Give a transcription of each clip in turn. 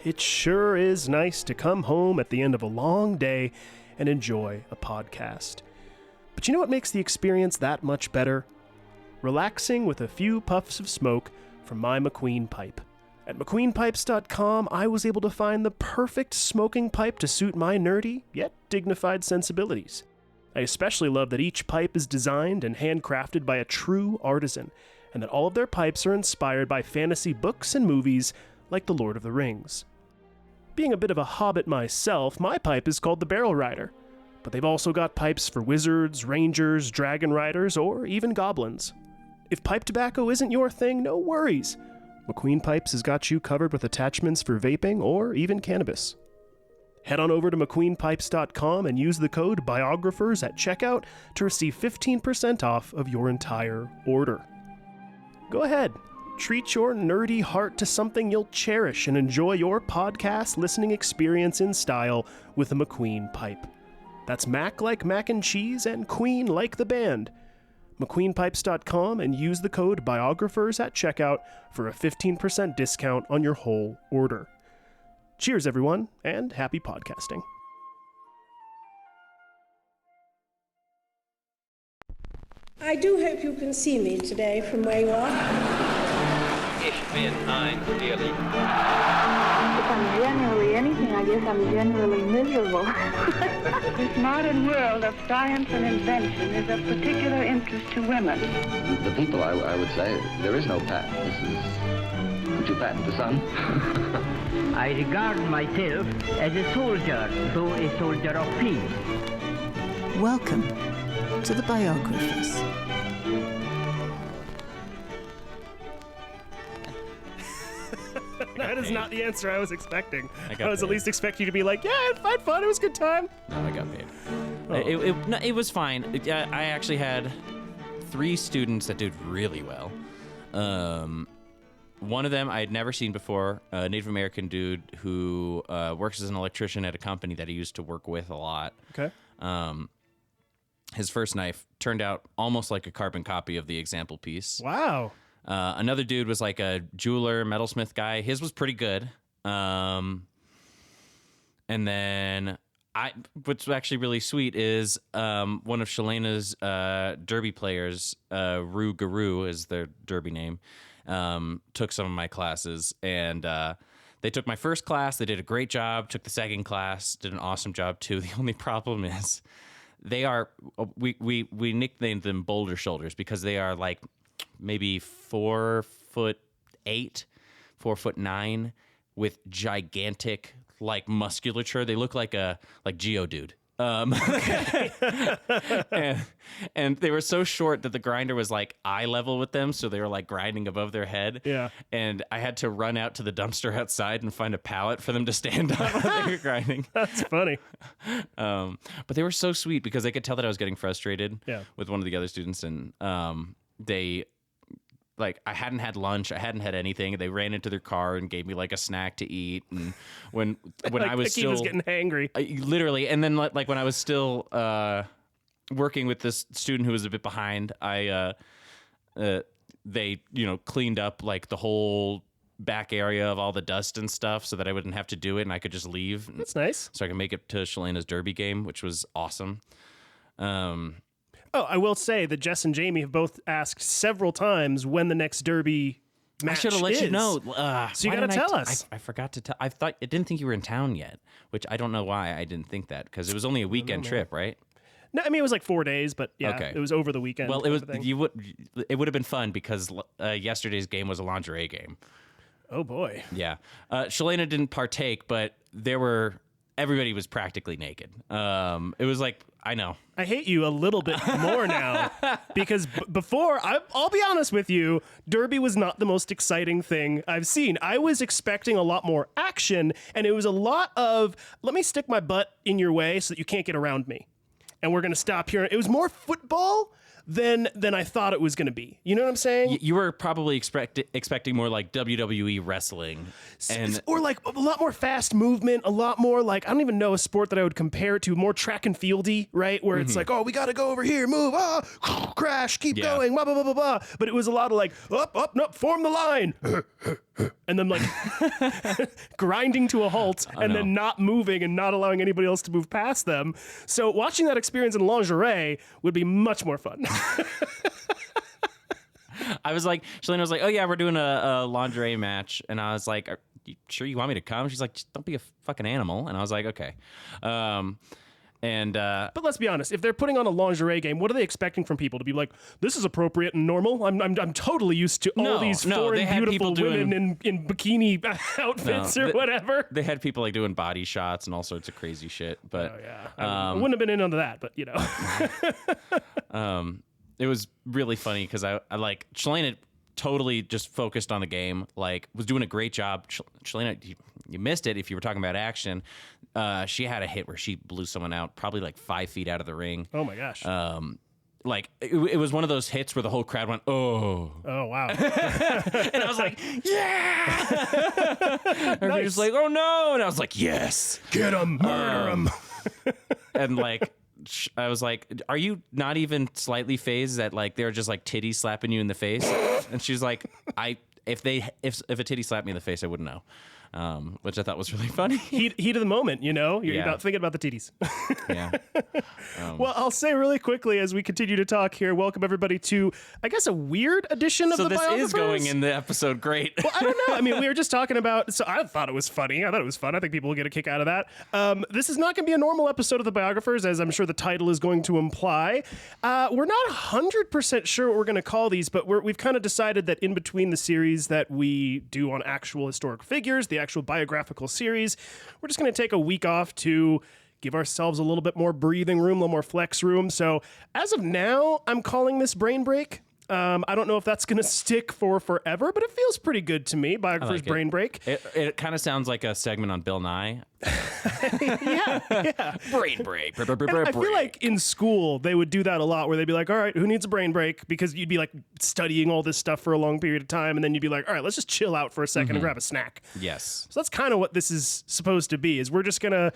It sure is nice to come home at the end of a long day and enjoy a podcast. But you know what makes the experience that much better? Relaxing with a few puffs of smoke from my McQueen pipe. At McQueenPipes.com, I was able to find the perfect smoking pipe to suit my nerdy, yet dignified sensibilities. I especially love that each pipe is designed and handcrafted by a true artisan, and that all of their pipes are inspired by fantasy books and movies like The Lord of the Rings. Being a bit of a hobbit myself, my pipe is called the Barrel Rider, but they've also got pipes for wizards, rangers, dragon riders, or even goblins. If pipe tobacco isn't your thing, no worries. McQueen Pipes has got you covered with attachments for vaping or even cannabis. Head on over to McQueenPipes.com and use the code BIOGRAPHERS at checkout to receive 15% off of your entire order. Go ahead, treat your nerdy heart to something you'll cherish and enjoy your podcast listening experience in style with a McQueen pipe. That's Mac like mac and cheese and Queen like the band. McQueenPipes.com and use the code BIOGRAPHERS at checkout for a 15% discount on your whole order. Cheers, everyone, and happy podcasting. I do hope you can see me today from where you are. Ich bin ein Lehrling. If I'm generally anything, I guess I'm generally miserable. This modern world of science and invention is of particular interest to women. The people, I would say, there is no patent. Would you patent the sun? I regard myself as a soldier, though a soldier of peace. Welcome to the Biographers. That is not the answer I was expecting. I was paid. at least expecting you to be like, yeah, I had fun, it was a good time. No, I got paid. Oh. It was fine. I actually had 3 students that did really well. One of them I had never seen before, a Native American dude who works as an electrician at a company that he used to work with a lot. Okay. His first knife turned out almost like a carbon copy of the example piece. Wow. Another dude was like a jeweler, metalsmith guy. His was pretty good. And then what's actually really sweet is one of Shalena's derby players, Rue Guru is their derby name, took some of my classes. And they took my first class. They did a great job. Took the second class. Did an awesome job too. The only problem is they are, we nicknamed them boulder shoulders because they are like maybe 4'8", 4'9", with gigantic like musculature. They look like a Geodude. And they were so short that the grinder was like eye level with them, so they were like grinding above their head. Yeah. And I had to run out to the dumpster outside and find a pallet for them to stand on while they were grinding. That's funny. But they were so sweet because they could tell that I was getting frustrated Yeah. with one of the other students, and they, like, I hadn't had lunch, I hadn't had anything. They ran into their car and gave me like a snack to eat. And when Like I was Akiva's still getting hangry. literally, and then like when I was still working with this student who was a bit behind, they cleaned up like the whole back area of all the dust and stuff so that I wouldn't have to do it and I could just leave. That's nice. So I could make it to Shalena's derby game, which was awesome. Oh, I will say that Jess and Jamie have both asked several times when the next derby match I should have let is. you know. So you got to tell us. I forgot to tell. I didn't think you were in town yet, which I don't know why I didn't think that because it was only a weekend trip, right? No, I mean, it was like 4 days, but yeah, Okay. It was over the weekend. Well, it was. everything. It would have been fun because yesterday's game was a lingerie game. Oh boy. Yeah, Shalena didn't partake, but everybody was practically naked. It was like, I know. I hate you a little bit more now because before, I'll be honest with you, Derby was not the most exciting thing I've seen. I was expecting a lot more action, and it was a lot of, let me stick my butt in your way so that you can't get around me. And we're going to stop here. It was more football than I thought it was going to be. You know what I'm saying? You were probably expecting more like WWE wrestling. Or like a lot more fast movement, a lot more like, I don't even know a sport that I would compare it to, more track and fieldy, right? Where it's like, oh, we got to go over here, move, crash, keep going, blah, blah, blah, blah, blah. But it was a lot of like, up, nope, form the line. and then like grinding to a halt and then not moving and not allowing anybody else to move past them. So watching that experience in lingerie would be much more fun. I was like, Shalina was like, oh yeah, we're doing a lingerie match. And I was like, are you sure you want me to come? She's like, just don't be a fucking animal. And I was like, okay. But let's be honest, if they're putting on a lingerie game, what are they expecting from people? To be like, this is appropriate and normal? I'm totally used to all these foreign beautiful women in bikini outfits or whatever. They had people like doing body shots and all sorts of crazy shit. But I wouldn't have been in on that, but you know. It was really funny because I like Shalina totally just focused on the game, like was doing a great job. Shalina, you missed it if you were talking about action. She had a hit where she blew someone out probably like 5 feet out of the ring. Oh my gosh. Like it was one of those hits where the whole crowd went, oh wow. And I was like, yeah. Everybody was like, oh no. And I was like, yes, get him, murder him. And like, I was like, are you not even slightly phased that like they're just like titties slapping you in the face? And she's like, if a titty slapped me in the face, I wouldn't know. Which I thought was really funny. Heat of the moment, you know? You're not thinking about the titties. Yeah. Well, I'll say really quickly as we continue to talk here, welcome everybody to, I guess, a weird edition of the Biographers. So this is going in the episode great. Well, I don't know. I mean, we were just talking about, so I thought it was funny. I thought it was fun. I think people will get a kick out of that. This is not going to be a normal episode of the Biographers, as I'm sure the title is going to imply. We're not 100% sure what we're going to call these, but we've kind of decided that in between the series that we do on actual historic figures, the actual biographical series, we're just going to take a week off to give ourselves a little bit more breathing room, a little more flex room. So as of now, I'm calling this Brain Break. I don't know if that's going to stick for forever, but it feels pretty good to me. Biographer's Brain Break. It kind of sounds like a segment on Bill Nye. yeah. Brain break. I feel like in school, they would do that a lot where they'd be like, all right, who needs a brain break? Because you'd be like studying all this stuff for a long period of time. And then you'd be like, all right, let's just chill out for a second and grab a snack. Yes. So that's kind of what this is supposed to be, is we're just going to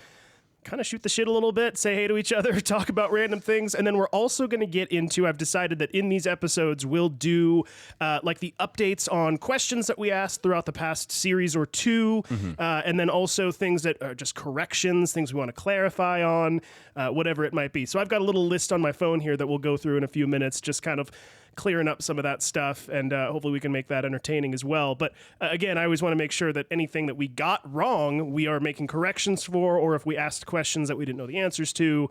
kind of shoot the shit a little bit, say hey to each other, talk about random things. And then we're also going to get into, I've decided that in these episodes, we'll do like the updates on questions that we asked throughout the past series or two. And then also things that are just corrections, things we want to clarify on, whatever it might be. So I've got a little list on my phone here that we'll go through in a few minutes, just kind of clearing up some of that stuff, and hopefully we can make that entertaining as well. But again, I always want to make sure that anything that we got wrong, we are making corrections for, or if we asked questions that we didn't know the answers to,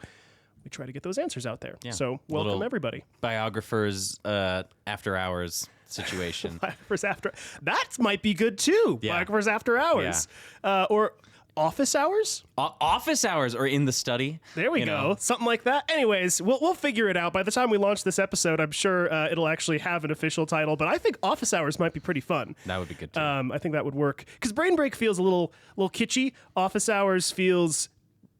we try to get those answers out there. Yeah. So welcome everybody. Biographers after hours situation. Biographers after, that might be good too. Yeah. Biographers after hours. Yeah. Or office hours? Office hours, or in the study. There we go. Something like that. Anyways, we'll figure it out. By the time we launch this episode, I'm sure it'll actually have an official title, but I think office hours might be pretty fun. That would be good too. I think that would work. Because Brain Break feels a little kitschy. Office hours feels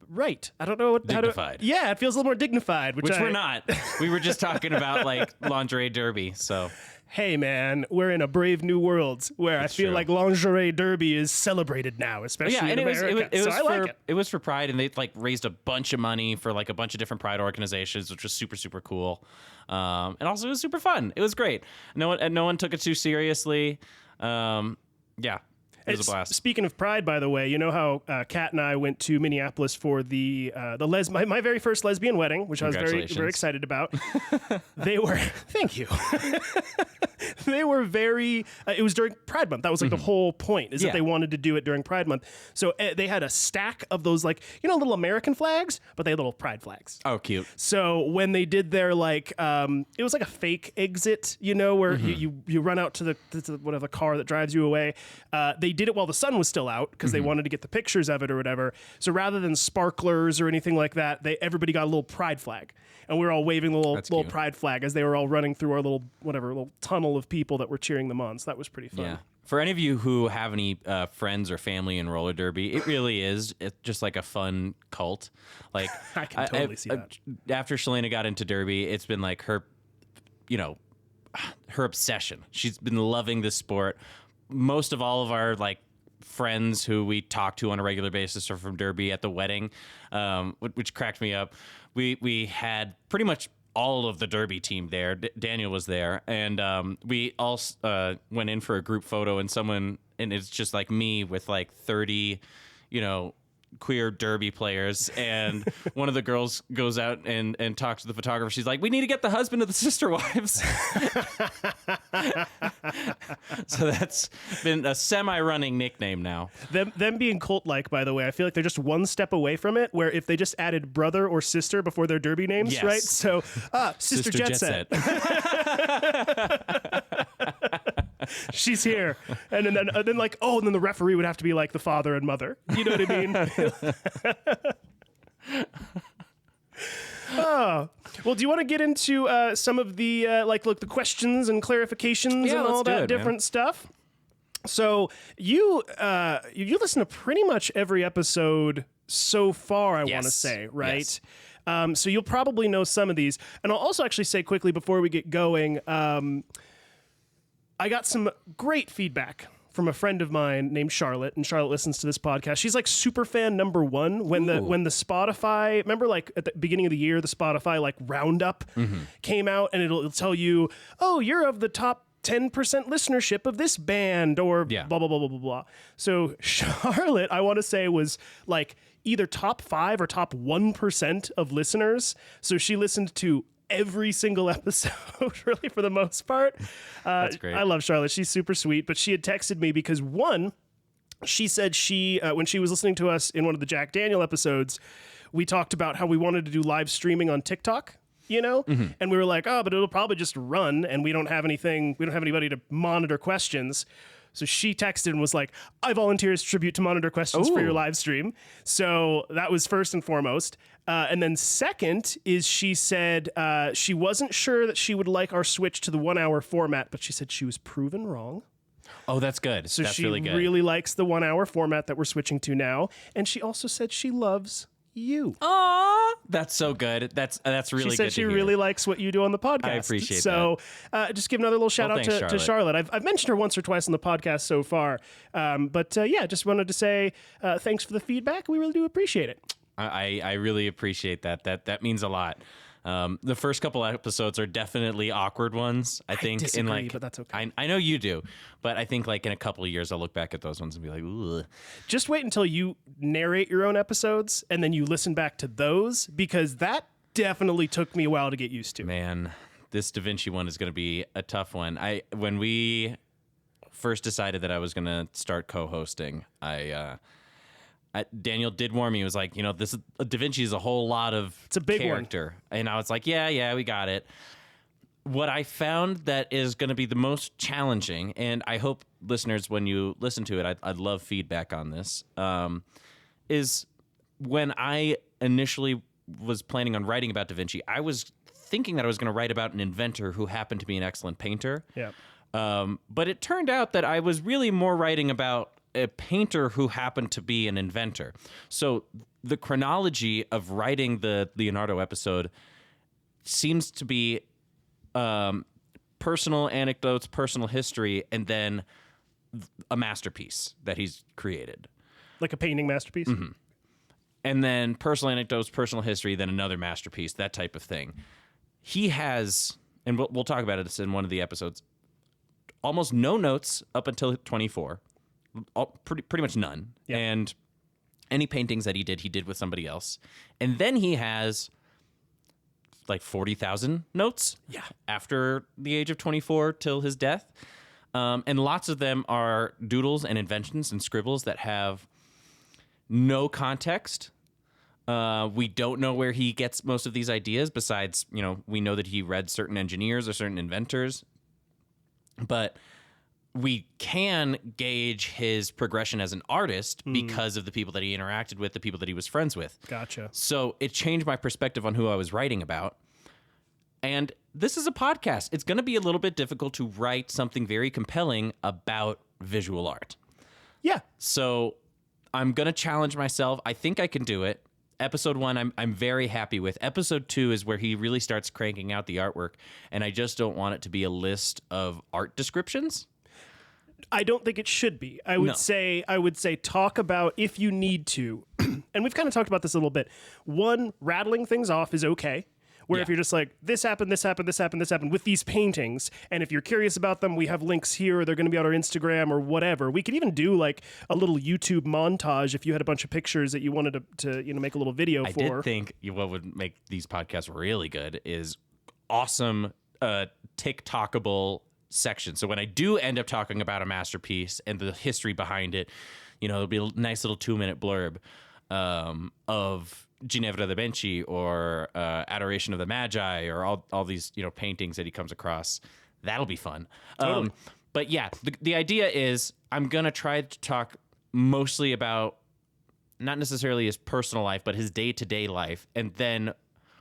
right. I don't know dignified. Yeah, it feels a little more dignified. Which we're not. We were just talking about like lingerie derby, so... Hey man, we're in a brave new world where I feel like lingerie derby is celebrated now, especially in America. It was for Pride, and they like raised a bunch of money for like a bunch of different Pride organizations, which was super, super cool. And also it was super fun. It was great. No one took it too seriously. Yeah. It was a blast. Speaking of Pride, by the way, you know how Kat and I went to Minneapolis for my very first lesbian wedding, which I was very, very excited about. They were, thank you. They were very, it was during Pride Month. That was like the whole point, is that they wanted to do it during Pride Month. So they had a stack of those, like, little American flags, but they had little Pride flags. Oh, cute. So when they did their, like, it was like a fake exit, where you run out to the whatever car that drives you away. They did it while the sun was still out because they wanted to get the pictures of it or whatever. So rather than sparklers or anything like that, everybody got a little pride flag, and we were all waving the little pride flag as they were all running through our little tunnel of people that were cheering them on. So that was pretty fun. Yeah. For any of you who have any friends or family in roller derby, it really is. It's just like a fun cult. Like I can totally see that. After Shalina got into derby, it's been like her obsession. She's been loving this sport. Most of all of our like friends who we talk to on a regular basis are from derby at the wedding, which cracked me up. We had pretty much all of the Derby team there. Daniel was there, and we all went in for a group photo, and it's just like me with like 30, queer Derby players, and one of the girls goes out and talks to the photographer. She's like, "We need to get the husband of the sister wives." So that's been a semi-running nickname now. Them being cult-like, by the way, I feel like they're just one step away from it, where if they just added brother or sister before their Derby names, Yes. right? So, Sister Jet Set. She's here. And then like, and then the referee would have to be like the father and mother. You know what I mean? Oh, well, do you want to get into some of the the questions and clarifications and all that different stuff? So you listen to pretty much every episode so far, I want to say, right? Yes. So you'll probably know some of these. And I'll also actually say quickly before we get going, I got some great feedback from a friend of mine named Charlotte, and Charlotte listens to this podcast. She's like super fan number one when the Spotify, remember like at the beginning of the year, the Spotify like roundup came out, and it'll tell you, oh, you're of the top 10% listenership of this band, or blah, blah, blah, blah, blah, blah. So Charlotte, I want to say, was like either top 5 or top 1% of listeners. So she listened to every single episode, really, for the most part. That's great. I love Charlotte. She's super sweet. But she had texted me because, one, she said when she was listening to us in one of the Jack Daniel episodes, we talked about how we wanted to do live streaming on TikTok, and we were like, oh, but it'll probably just run, and we don't have anybody to monitor questions. So she texted and was like, I volunteer as tribute to monitor questions for your live stream. So that was first and foremost. And then second is she said she wasn't sure that she would like our switch to the 1 hour format, but she said she was proven wrong. Oh, that's good. So that's she really good. really likes the 1 hour format that we're switching to now. And she also said she loves you. Aww, that's so good. That's really good. She said she really likes what you do on the podcast. I appreciate that. So just give another little shout out thanks, to Charlotte. I've mentioned her once or twice on the podcast so far. But just wanted to say thanks for the feedback. We really do appreciate it. I really appreciate that. That means a lot. The first couple episodes are definitely awkward ones. I think disagree, but that's okay. I know you do, but I think like in a couple of years I'll look back at those ones and be like, ugh. Just wait until you narrate your own episodes and then you listen back to those, because that definitely took me a while to get used to. Man, this Da Vinci one is going to be a tough one. When we first decided that I was going to start co-hosting, Daniel did warn me. He was like, this is Da Vinci is a whole lot of it's a big character. And I was like, yeah, we got it. What I found that is going to be the most challenging, and I hope listeners, when you listen to it, I'd love feedback on this, is when I initially was planning on writing about Da Vinci, I was thinking that I was going to write about an inventor who happened to be an excellent painter. Yeah. But it turned out that I was really more writing about a painter who happened to be an inventor. So the chronology of writing the Leonardo episode seems to be personal anecdotes, personal history, and then a masterpiece that he's created. Like a painting masterpiece? Mm-hmm. And then personal anecdotes, personal history, then another masterpiece, that type of thing. He has, and we'll talk about it in one of the episodes, almost no notes up until 24. Pretty much none. Yeah. And any paintings that he did with somebody else. And then he has like 40,000 notes after the age of 24 till his death. And lots of them are doodles and inventions and scribbles that have no context. We don't know where he gets most of these ideas, besides, we know that he read certain engineers or certain inventors. But we can gauge his progression as an artist because of the people that he interacted with, the people that he was friends with. Gotcha. So it changed my perspective on who I was writing about. And this is a podcast. It's going to be a little bit difficult to write something very compelling about visual art. Yeah. So I'm going to challenge myself. I think I can do it. Episode 1, I'm very happy with. Episode 2 is where he really starts cranking out the artwork, and I just don't want it to be a list of art descriptions. I don't think it should be. I would say talk about, if you need to, and we've kind of talked about this a little bit. One, rattling things off is okay. where if you're just like, this happened, this happened, this happened, this happened with these paintings, and if you're curious about them, we have links here, or they're going to be on our Instagram or whatever. We could even do like a little YouTube montage if you had a bunch of pictures that you wanted to make a little video for. I did think what would make these podcasts really good is awesome TikTokable section. So when I do end up talking about a masterpiece and the history behind it, it'll be a nice little 2-minute blurb of Ginevra da Benci or Adoration of the Magi or all these paintings that he comes across. That'll be fun. Totally. But yeah, the idea is I'm gonna try to talk mostly about not necessarily his personal life, but his day-to-day life, and then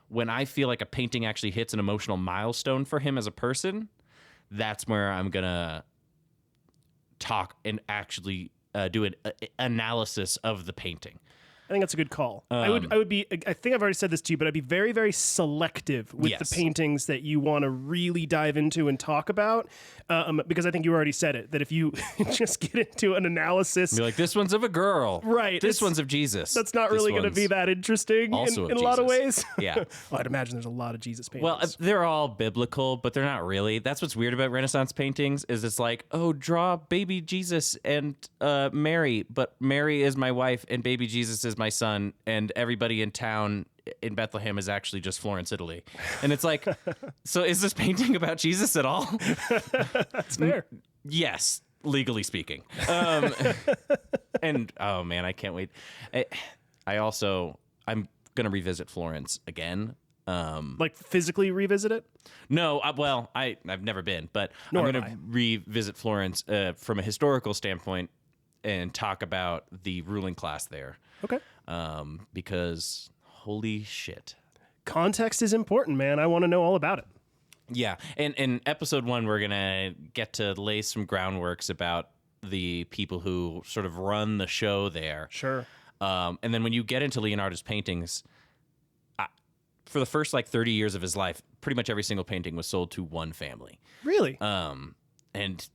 when I feel like a painting actually hits an emotional milestone for him as a person, that's where I'm gonna talk and actually do an analysis of the painting. I think that's a good call. I would be. I think I've already said this to you, but I'd be very, very selective with the paintings that you want to really dive into and talk about, because I think you already said it. That if you just get into an analysis, be like, this one's of a girl, right? This one's of Jesus. That's not really going to be that interesting in a lot of ways. Yeah. Well, I'd imagine there's a lot of Jesus paintings. Well, they're all biblical, but they're not really. That's what's weird about Renaissance paintings is it's like, oh, draw baby Jesus and Mary, but Mary is my wife and baby Jesus is my son, and everybody in town in Bethlehem is actually just Florence, Italy. And it's like, so is this painting about Jesus at all? That's fair. Yes, legally speaking. And oh man, I can't wait. I'm gonna revisit Florence again. Like physically revisit it? No, I've never been, but Nor I'm gonna revisit Florence from a historical standpoint and talk about the ruling class there. Okay. Because holy shit. Context is important, man. I want to know all about it. Yeah. And in episode 1, we're going to get to lay some groundworks about the people who sort of run the show there. Sure. And then when you get into Leonardo's paintings, for the first 30 years of his life, pretty much every single painting was sold to one family. Really? And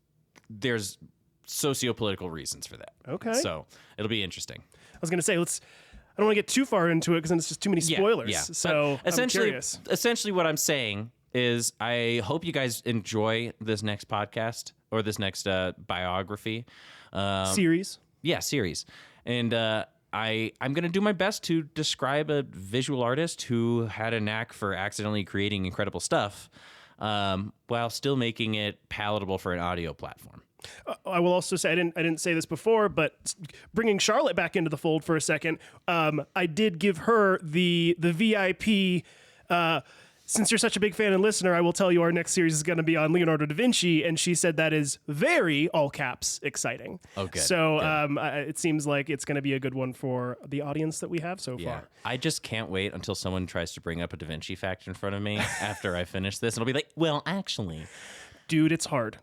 there's socio-political reasons for that. Okay. So it'll be interesting. I was going to say, I don't want to get too far into it because then it's just too many spoilers. Yeah. So essentially what I'm saying is I hope you guys enjoy this next podcast or this next biography. Series. Yeah, series. And I'm going to do my best to describe a visual artist who had a knack for accidentally creating incredible stuff while still making it palatable for an audio platform. I will also say I didn't say this before, but bringing Charlotte back into the fold for a second, I did give her the VIP. Since you're such a big fan and listener, I will tell you our next series is going to be on Leonardo da Vinci, and she said that is very all caps exciting. Okay. So it seems like it's going to be a good one for the audience that we have so far. I just can't wait until someone tries to bring up a Da Vinci fact in front of me after I finish this, and I'll be like, well, actually, dude, it's hard.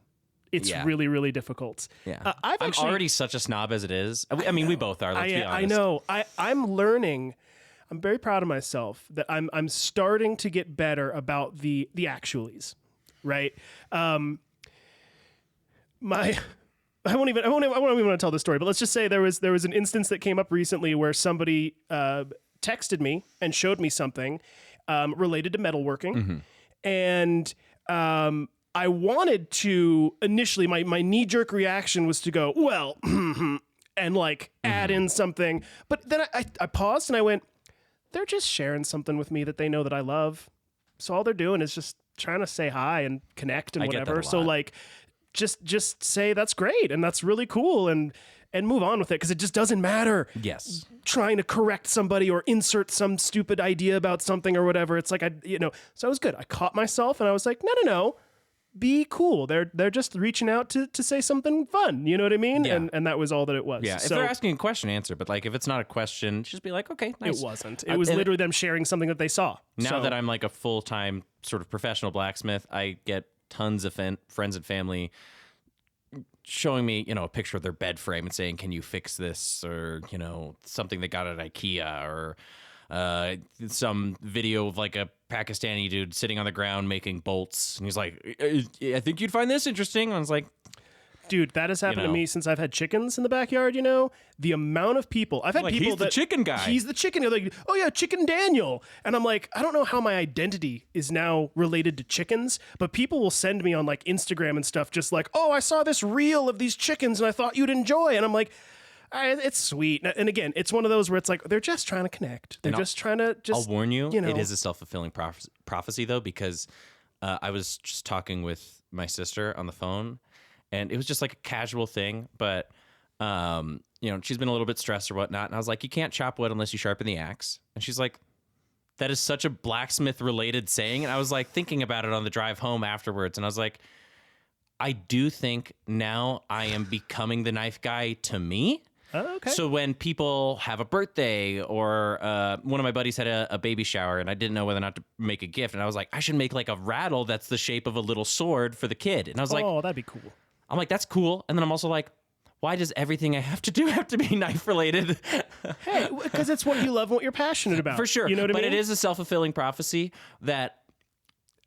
It's really, really difficult. Yeah, I'm already such a snob as it is. I mean, we both are. Let's be honest. I know. I'm learning. I'm very proud of myself that I'm starting to get better about the actualies, right? I won't even want to tell the story, but let's just say there was an instance that came up recently where somebody texted me and showed me something related to metalworking, and I wanted to initially, my knee-jerk reaction was to go, well, and add in something. But then I paused and I went, they're just sharing something with me that they know that I love. So all they're doing is just trying to say hi and connect and whatever. So just say that's great and that's really cool and move on with it, because it just doesn't matter. Yes. Trying to correct somebody or insert some stupid idea about something or whatever. It's like, so it was good. I caught myself and I was like, no. Be cool. They're just reaching out to say something fun. You know what I mean? Yeah. And that was all that it was. Yeah. If they're asking a question, answer. But if it's not a question, just be like, okay, nice. It wasn't. It was literally them sharing something that they saw. Now that I'm a full-time sort of professional blacksmith, I get tons of friends and family showing me, a picture of their bed frame and saying, can you fix this? Or, something they got at IKEA, or some video of a Pakistani dude sitting on the ground making bolts, and he's like, I think you'd find this interesting. And I was like, Dude, that has happened to me since I've had chickens in the backyard, The amount of people... I've had people he's the chicken guy. He's the chicken. They're like, oh yeah, Chicken Daniel. And I'm like, I don't know how my identity is now related to chickens, but people will send me on like Instagram and stuff just like, oh, I saw this reel of these chickens and I thought you'd enjoy. And I'm like, it's sweet. And again, it's one of those where it's like, they're just trying to connect. They're just trying to I'll warn you, it is a self-fulfilling prophecy though, because I was just talking with my sister on the phone, and it was just like a casual thing, but she's been a little bit stressed or whatnot. And I was like, you can't chop wood unless you sharpen the axe. And she's like, that is such a blacksmith related saying. And I was like thinking about it on the drive home afterwards. And I was like, I do think now I am becoming the knife guy to me. Oh, okay. So when people have a birthday or one of my buddies had a baby shower and I didn't know whether or not to make a gift. And I was like, I should make like a rattle that's the shape of a little sword for the kid. And I was like, oh, that'd be cool. I'm like, that's cool. And then I'm also like, why does everything I have to do have to be knife related? Hey, because it's what you love and what you're passionate about. For sure. You know what I mean? But it is a self-fulfilling prophecy that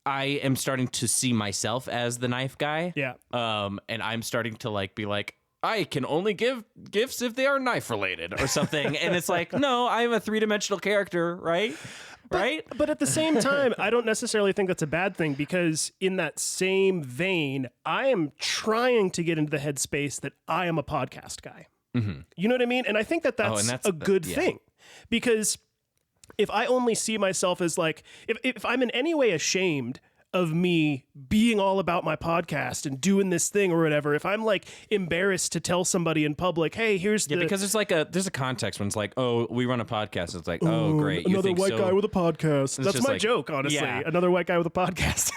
I am starting to see myself as the knife guy. Yeah. And I'm starting to be like, I can only give gifts if they are knife related or something. And it's like, no, I'm a 3-dimensional character, right? Right? But at the same time, I don't necessarily think that's a bad thing, because in that same vein, I am trying to get into the headspace that I am a podcast guy. Mm-hmm. You know what I mean? And I think that's a good thing, because if I only see myself as like, if I'm in any way ashamed of me being all about my podcast and doing this thing or whatever, if I'm like embarrassed to tell somebody in public, hey, here's because there's a context when it's like, oh, we run a podcast. It's like, oh, great. Another white guy with a podcast. That's my joke, honestly. Yeah. Another white guy with a podcast.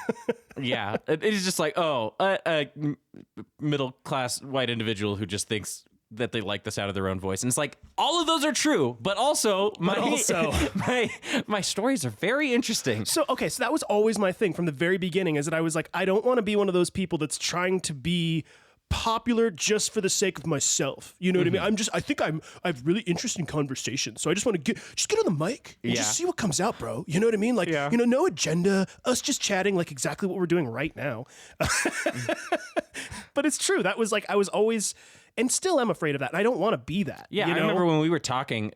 Yeah. It's just like, oh, a middle class white individual who just thinks that they like the sound of their own voice. And it's like, all of those are true, but also my stories are very interesting. So that was always my thing from the very beginning, is that I was like, I don't want to be one of those people that's trying to be popular just for the sake of myself. You know what I mean? I think I have really interesting conversations. So I just want to get on the mic and just see what comes out, bro. You know what I mean? Like, no agenda, us just chatting like exactly what we're doing right now. But it's true. That was like, I was always, and still am afraid of that. And I don't want to be that. Yeah. I remember when we were talking,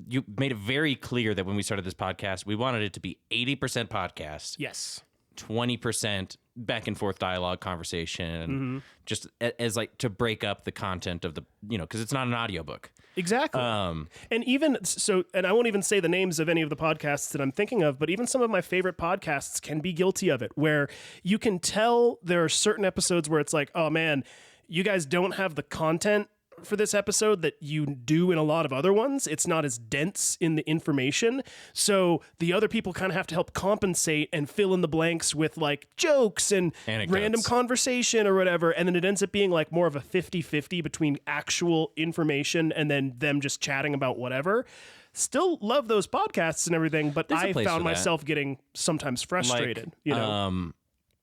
you made it very clear that when we started this podcast, we wanted it to be 80% podcast. Yes. 20% back and forth dialogue conversation, just as like to break up the content of the, because it's not an audiobook. Exactly. And even so, and I won't even say the names of any of the podcasts that I'm thinking of, but even some of my favorite podcasts can be guilty of it, where you can tell there are certain episodes where it's like, oh man, you guys don't have the content for this episode that you do in a lot of other ones. It's not as dense in the information. So the other people kind of have to help compensate and fill in the blanks with like jokes and random conversation or whatever. And then it ends up being like more of a 50-50 between actual information and then them just chatting about whatever. Still love those podcasts and everything, but I found myself getting sometimes frustrated,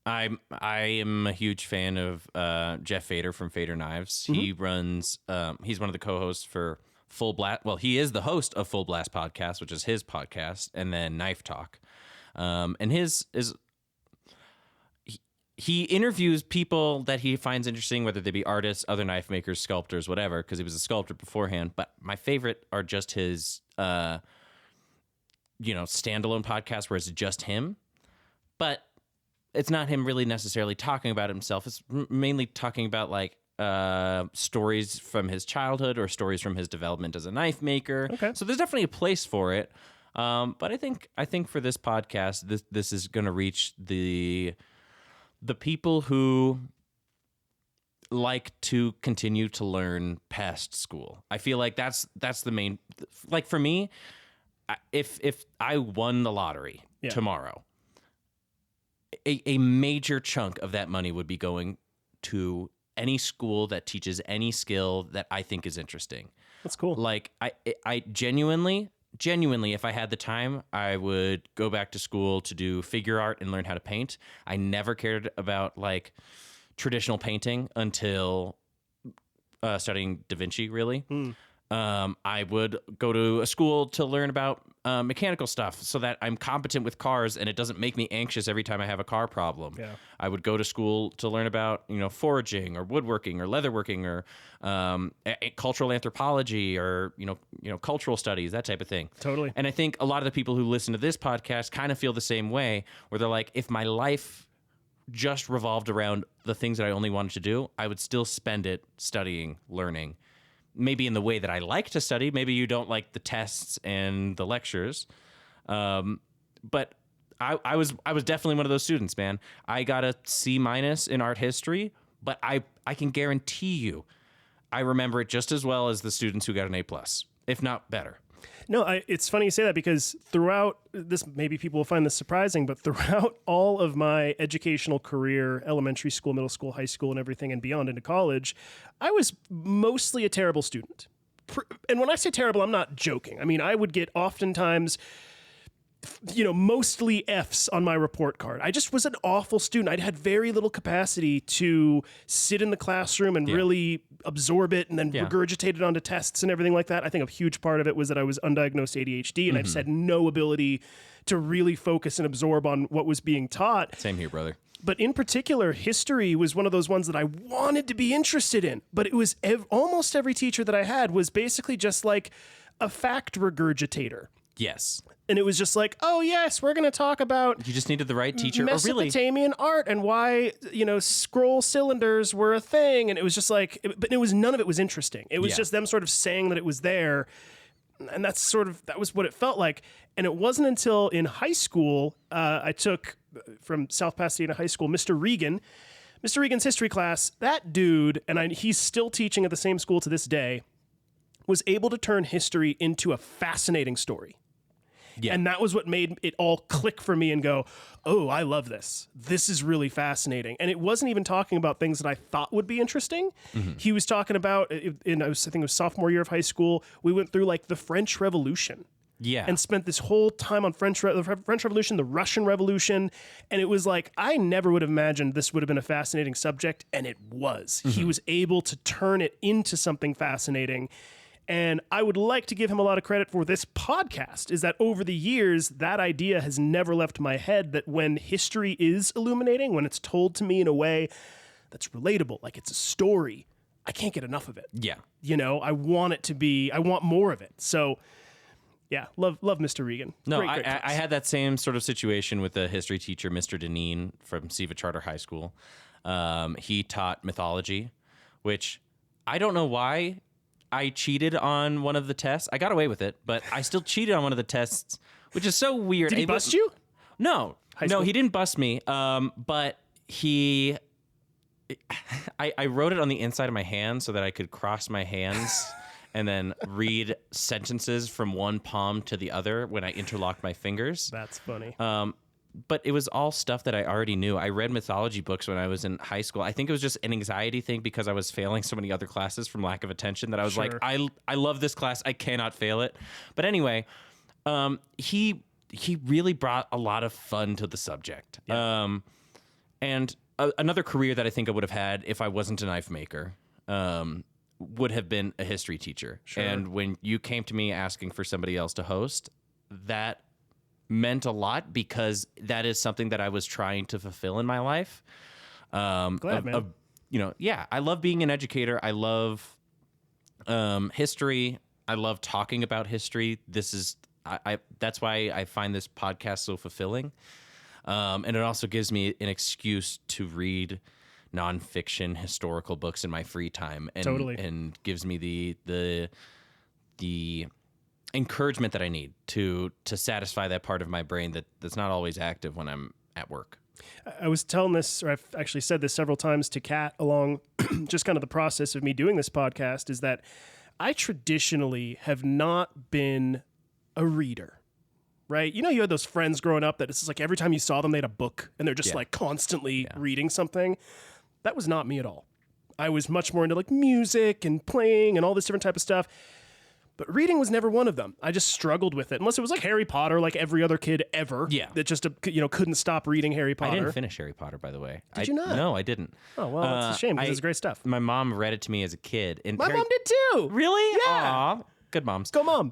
I am a huge fan of Jeff Fader from Fader Knives. He runs, he's one of the co-hosts for Full Blast. Well, he is the host of Full Blast Podcast, which is his podcast, and then Knife Talk. And his is, he interviews people that he finds interesting, whether they be artists, other knife makers, sculptors, whatever, because he was a sculptor beforehand. But my favorite are just his, standalone podcasts where it's just him. But it's not him really necessarily talking about himself. It's mainly talking about like stories from his childhood or stories from his development as a knife maker. Okay. So there's definitely a place for it. But I think for this podcast, this is going to reach the people who like to continue to learn past school. I feel like that's the main, like for me, if I won the lottery tomorrow, a major chunk of that money would be going to any school that teaches any skill that I think is interesting. That's cool. Like I genuinely, if I had the time, I would go back to school to do figure art and learn how to paint. I never cared about like traditional painting until studying Da Vinci, really. I would go to a school to learn about mechanical stuff so that I'm competent with cars and it doesn't make me anxious every time I have a car problem. Yeah. I would go to school to learn about, foraging or woodworking or leatherworking or cultural anthropology or, cultural studies, that type of thing. Totally. And I think a lot of the people who listen to this podcast kind of feel the same way, where they're like, if my life just revolved around the things that I only wanted to do, I would still spend it studying, learning. Maybe in the way that I like to study. Maybe you don't like the tests and the lectures. But I was definitely one of those students, man. I got a C- in art history, but I can guarantee you I remember it just as well as the students who got an A+, if not better. No, it's funny you say that, because throughout this, maybe people will find this surprising, but throughout all of my educational career, elementary school, middle school, high school, and everything and beyond into college, I was mostly a terrible student. And when I say terrible, I'm not joking. I mean, I would get oftentimes, mostly Fs on my report card. I just was an awful student. I'd had very little capacity to sit in the classroom and really absorb it and then regurgitate it onto tests and everything like that. I think a huge part of it was that I was undiagnosed ADHD and I just had no ability to really focus and absorb on what was being taught. Same here, brother. But in particular, history was one of those ones that I wanted to be interested in. But it was almost every teacher that I had was basically just like a fact regurgitator. Yes. And it was just like, oh, yes, we're going to talk about... You just needed the right teacher. Mesopotamian art and why, scroll cylinders were a thing. And it was just like... But none of it was interesting. It was just them sort of saying that it was there. And that was what it felt like. And it wasn't until in high school, I took from South Pasadena High School, Mr. Regan. Mr. Regan's history class, that dude, and he's still teaching at the same school to this day, was able to turn history into a fascinating story. Yeah. And that was what made it all click for me and go, oh, I love this. This is really fascinating. And it wasn't even talking about things that I thought would be interesting. Mm-hmm. He was talking about, I think it was sophomore year of high school, we went through like the French Revolution. Yeah. And spent this whole time on the French Revolution, the Russian Revolution. And it was like, I never would have imagined this would have been a fascinating subject. And it was. Mm-hmm. He was able to turn it into something fascinating. And I would like to give him a lot of credit for this podcast, is that over the years, that idea has never left my head, that when history is illuminating, when it's told to me in a way that's relatable, like it's a story, I can't get enough of it. Yeah. I want more of it. So yeah, love Mr. Regan. No, great I had that same sort of situation with a history teacher, Mr. Deneen from Siva Charter High School. He taught mythology, which I don't know why I cheated on one of the tests. I got away with it, but I still cheated on one of the tests, which is so weird. Did he bust you? No, he didn't bust me. But I wrote it on the inside of my hand so that I could cross my hands and then read sentences from one palm to the other when I interlocked my fingers. That's funny. But it was all stuff that I already knew. I read mythology books when I was in high school. I think it was just an anxiety thing because I was failing so many other classes from lack of attention that I was like, I love this class. I cannot fail it. But anyway, he really brought a lot of fun to the subject. Yeah. And another career that I think I would have had if I wasn't a knife maker would have been a history teacher. Sure. And when you came to me asking for somebody else to host, that meant a lot because that is something that I was trying to fulfill in my life. Glad, man. I love being an educator. I love history. I love talking about history. That's why I find this podcast so fulfilling. And it also gives me an excuse to read nonfiction historical books in my free time, and gives me the encouragement that I need to satisfy that part of my brain that's not always active when I'm at work. I was telling this, or I've actually said this several times to Kat along just kind of the process of me doing this podcast, is that I traditionally have not been a reader, right? You had those friends growing up that it's just like every time you saw them, they had a book and they're just like constantly reading something. That was not me at all. I was much more into like music and playing and all this different type of stuff. But reading was never one of them. I just struggled with it. Unless it was like Harry Potter, like every other kid ever. Yeah. That just, couldn't stop reading Harry Potter. I didn't finish Harry Potter, by the way. Did you not? No, I didn't. Oh, well, that's a shame because it's great stuff. My mom read it to me as a kid. And my mom did too. Really? Yeah. Aw, good moms. Go mom.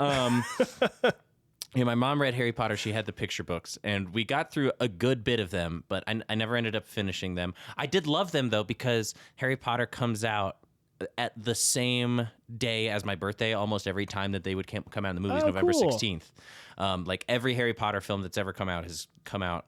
Yeah, my mom read Harry Potter. She had the picture books, and we got through a good bit of them, but I never ended up finishing them. I did love them, though, because Harry Potter comes out at the same day as my birthday almost every time that they would come out in the movies, November 16th. Like every Harry Potter film that's ever come out has come out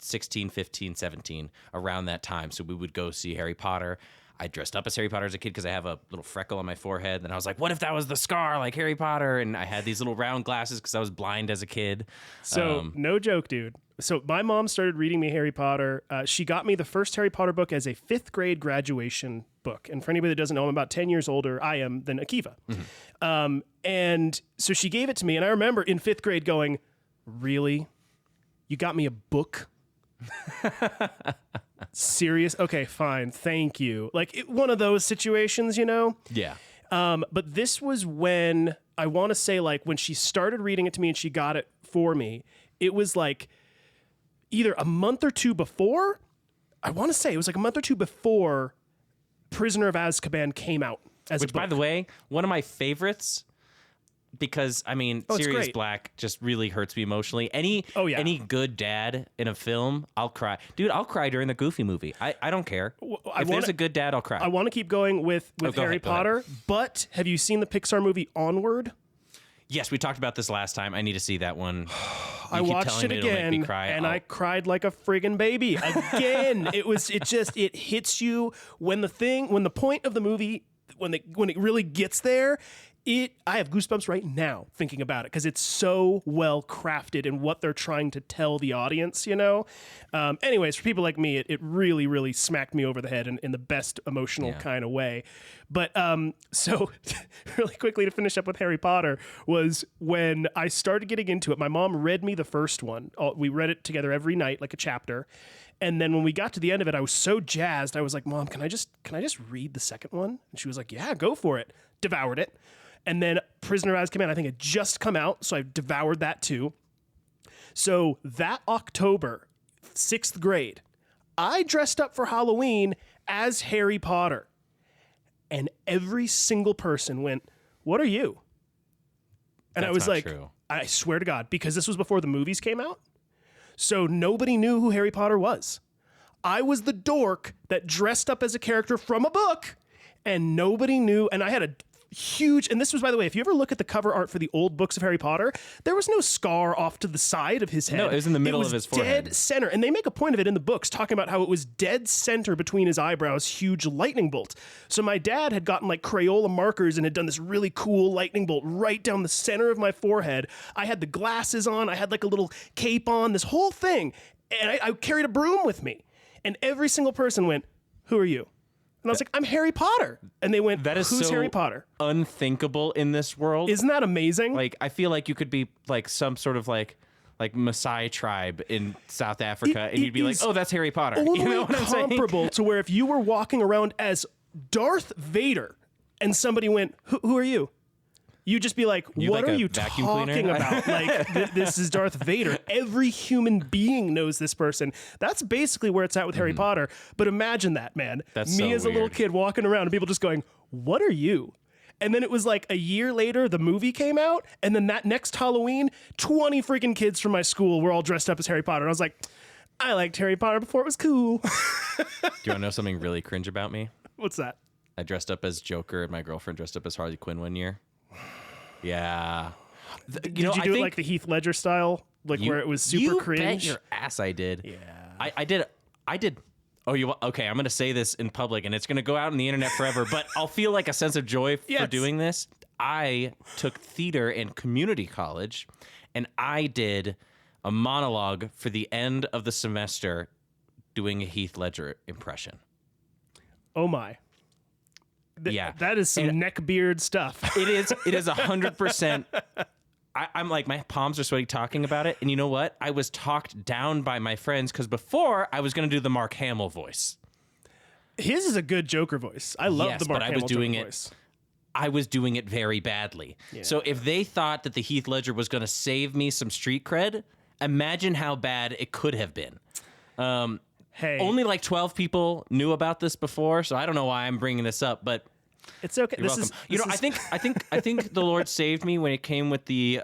16, 15, 17, around that time. So we would go see Harry Potter. I dressed up as Harry Potter as a kid because I have a little freckle on my forehead. And I was like, what if that was the scar like Harry Potter? And I had these little round glasses because I was blind as a kid. So no joke, dude. So my mom started reading me Harry Potter. She got me the first Harry Potter book as a 5th grade graduation book. And for anybody that doesn't know, I'm about 10 years older I am than Akiva. Mm-hmm. And so she gave it to me. And I remember in 5th grade going, really? You got me a book? Serious? Okay, fine. Thank you. Like one of those situations, you know? Yeah. But this was when I want to say, like, when she started reading it to me and she got it for me, it was like either a month or two before. I want to say it was like a month or two before Prisoner of Azkaban came out as a book. By the way, one of my favorites. Because, I mean, Sirius Black just really hurts me emotionally. Any good dad in a film, I'll cry. Dude, I'll cry during the Goofy movie. I don't care. If there's a good dad, I'll cry. I want to keep going with Harry Potter, but have you seen the Pixar movie Onward? Yes, we talked about this last time. I need to see that one. I watched it again, and I cried like a friggin' baby. Again, it hits you when the point of the movie, when it really gets there, I have goosebumps right now thinking about it because it's so well crafted in what they're trying to tell the audience, you know? Anyways, for people like me, it really, really smacked me over the head in the best emotional kind of way. But so really quickly to finish up with Harry Potter was when I started getting into it, my mom read me the first one. We read it together every night, like a chapter. And then when we got to the end of it, I was so jazzed. I was like, Mom, can I just read the second one? And she was like, yeah, go for it. Devoured it. And then Prisoner of Azkaban, I think had just come out, so I devoured that too. So that October, 6th grade, I dressed up for Halloween as Harry Potter. And every single person went, what are you? And I was like, true. I swear to God, because this was before the movies came out. So nobody knew who Harry Potter was. I was the dork that dressed up as a character from a book, and nobody knew. And I had a huge, and this was, by the way, if you ever look at the cover art for the old books of Harry Potter, there was no scar off to the side of his head. No, it was in the middle of his forehead. Dead center. And they make a point of it in the books, talking about how it was dead center between his eyebrows, huge lightning bolt. So my dad had gotten like Crayola markers and had done this really cool lightning bolt right down the center of my forehead. I had the glasses on. I had like a little cape on, this whole thing. And I carried a broom with me. And every single person went, who are you? And I was like, I'm Harry Potter. And they went, that is who's so Harry Potter? Unthinkable in this world. Isn't that amazing? Like, I feel like you could be like some sort of like Maasai tribe in South Africa, and you'd be like, oh, that's Harry Potter. Only you know what I'm saying? Comparable to where if you were walking around as Darth Vader and somebody went, who are you? You'd just be like, what are you talking about? Like, this is Darth Vader. Every human being knows this person. That's basically where it's at with Harry Potter. But imagine that, man. That's me so as a little kid walking around and people just going, what are you? And then it was like a year later, the movie came out. And then that next Halloween, 20 freaking kids from my school were all dressed up as Harry Potter. And I was like, I liked Harry Potter before it was cool. Do you want to know something really cringe about me? What's that? I dressed up as Joker and my girlfriend dressed up as Harley Quinn one year. Yeah. Did you do it like the Heath Ledger style? Like where it was super cringe? You bet your ass I did. Yeah. I did. Oh, okay, I'm going to say this in public, and it's going to go out on the internet forever, but I'll feel like a sense of joy for doing this. I took theater in community college, and I did a monologue for the end of the semester doing a Heath Ledger impression. Oh, my. Yeah. That is some neckbeard stuff. It is 100%. I'm like, my palms are sweaty talking about it. And you know what? I was talked down by my friends because before I was going to do the Mark Hamill voice. His is a good Joker voice. I love the Mark Hamill voice. I was doing it very badly. Yeah. So if they thought that the Heath Ledger was going to save me some street cred, imagine how bad it could have been. Hey, only like 12 people knew about this before, so I don't know why I'm bringing this up, but it's okay. You're welcome. I think the Lord saved me when it came with the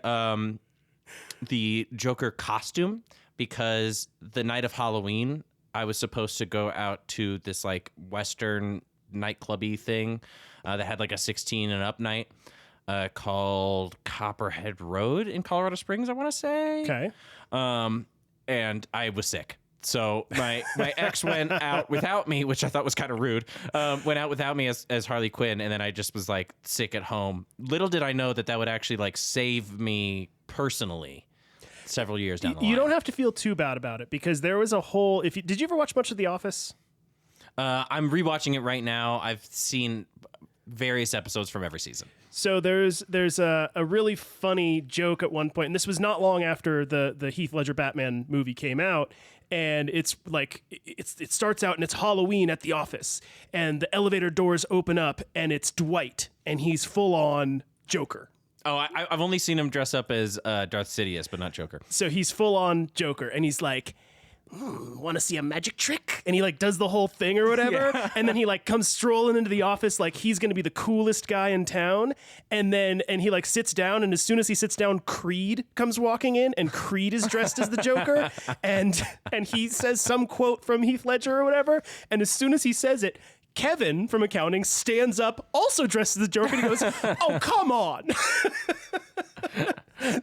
the Joker costume because the night of Halloween, I was supposed to go out to this like Western nightclubby thing that had like a 16 and up night called Copperhead Road in Colorado Springs, I want to say. Okay. And I was sick. So my ex went out without me, which I thought was kind of rude. Went out without me as Harley Quinn, and then I just was like sick at home. Little did I know that would actually like save me personally several years down the line. You don't have to feel too bad about it because there was a whole. Did you ever watch much of The Office? I'm rewatching it right now. I've seen various episodes from every season. So there's a really funny joke at one point, and this was not long after the Heath Ledger Batman movie came out. And it's like it starts out and it's Halloween at the office, and the elevator doors open up, and it's Dwight, and he's full on Joker. Oh, I've only seen him dress up as Darth Sidious, but not Joker. So he's full on Joker, and he's like, want to see a magic trick? And he like does the whole thing or whatever. Yeah. And then he like comes strolling into the office like he's going to be the coolest guy in town. And he like sits down, and as soon as he sits down, Creed comes walking in, and Creed is dressed as the Joker. And he says some quote from Heath Ledger or whatever. And as soon as he says it, Kevin from accounting stands up, also dressed as the Joker, and he goes, "Oh, come on."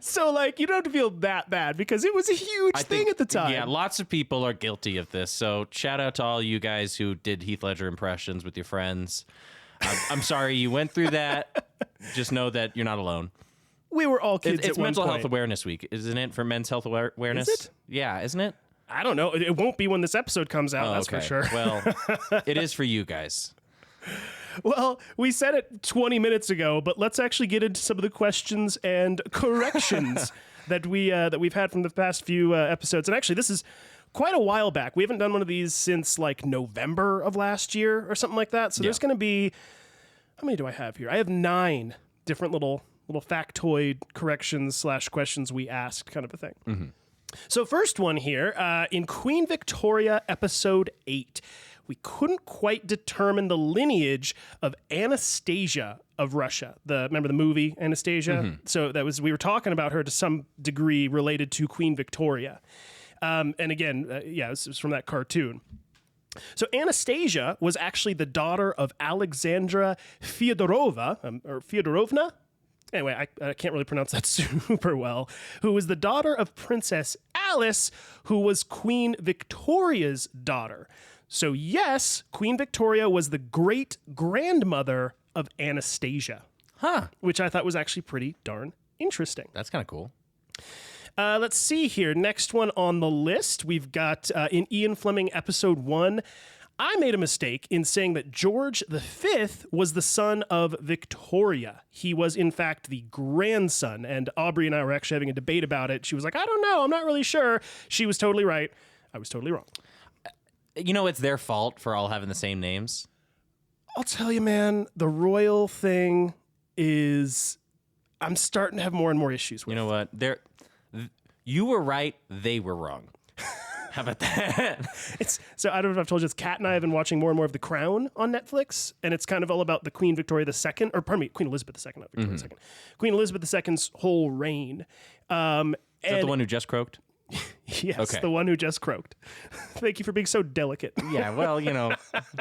So, like, you don't have to feel that bad because it was a huge thing at the time. Yeah, lots of people are guilty of this. So, shout out to all you guys who did Heath Ledger impressions with your friends. I'm sorry you went through that. Just know that you're not alone. We were all kids It's at one Mental point. Health Awareness Week, isn't it? For Men's Health Awareness? Is it? Yeah, isn't it? I don't know. It won't be when this episode comes out, that's for sure. Well, it is for you guys. Well, we said it 20 minutes ago, but let's actually get into some of the questions and corrections that we've had from the past few episodes. And actually, this is quite a while back. We haven't done one of these since like November of last year or something like that. So there's going to be, how many do I have here? I have 9 different little factoid corrections / questions we asked, kind of a thing. Mm-hmm. So first one here, in Queen Victoria episode 8, we couldn't quite determine the lineage of Anastasia of Russia. Remember the movie Anastasia? Mm-hmm. So we were talking about her to some degree related to Queen Victoria. And again, this was from that cartoon. So Anastasia was actually the daughter of Alexandra Fyodorovna. Anyway, I can't really pronounce that super well, who was the daughter of Princess Alice, who was Queen Victoria's daughter. So yes, Queen Victoria was the great-grandmother of Anastasia. Huh. Which I thought was actually pretty darn interesting. That's kind of cool. Let's see here. Next one on the list, we've got in Ian Fleming episode 1, I made a mistake in saying that George V was the son of Victoria. He was, in fact, the grandson, and Aubrey and I were actually having a debate about it. She was like, I don't know, I'm not really sure. She was totally right. I was totally wrong. You know, it's their fault for all having the same names. I'll tell you, man, the royal thing is, I'm starting to have more and more issues with. You know what? You were right, they were wrong. How about that? So I don't know if I've told you this. Kat and I have been watching more and more of The Crown on Netflix, and it's kind of all about the Queen Victoria II, Queen Elizabeth II, not Victoria II. Queen Elizabeth II's whole reign. Is that the one who just croaked? Yes, okay. The one who just croaked. Thank you for being so delicate. Yeah, well, you know,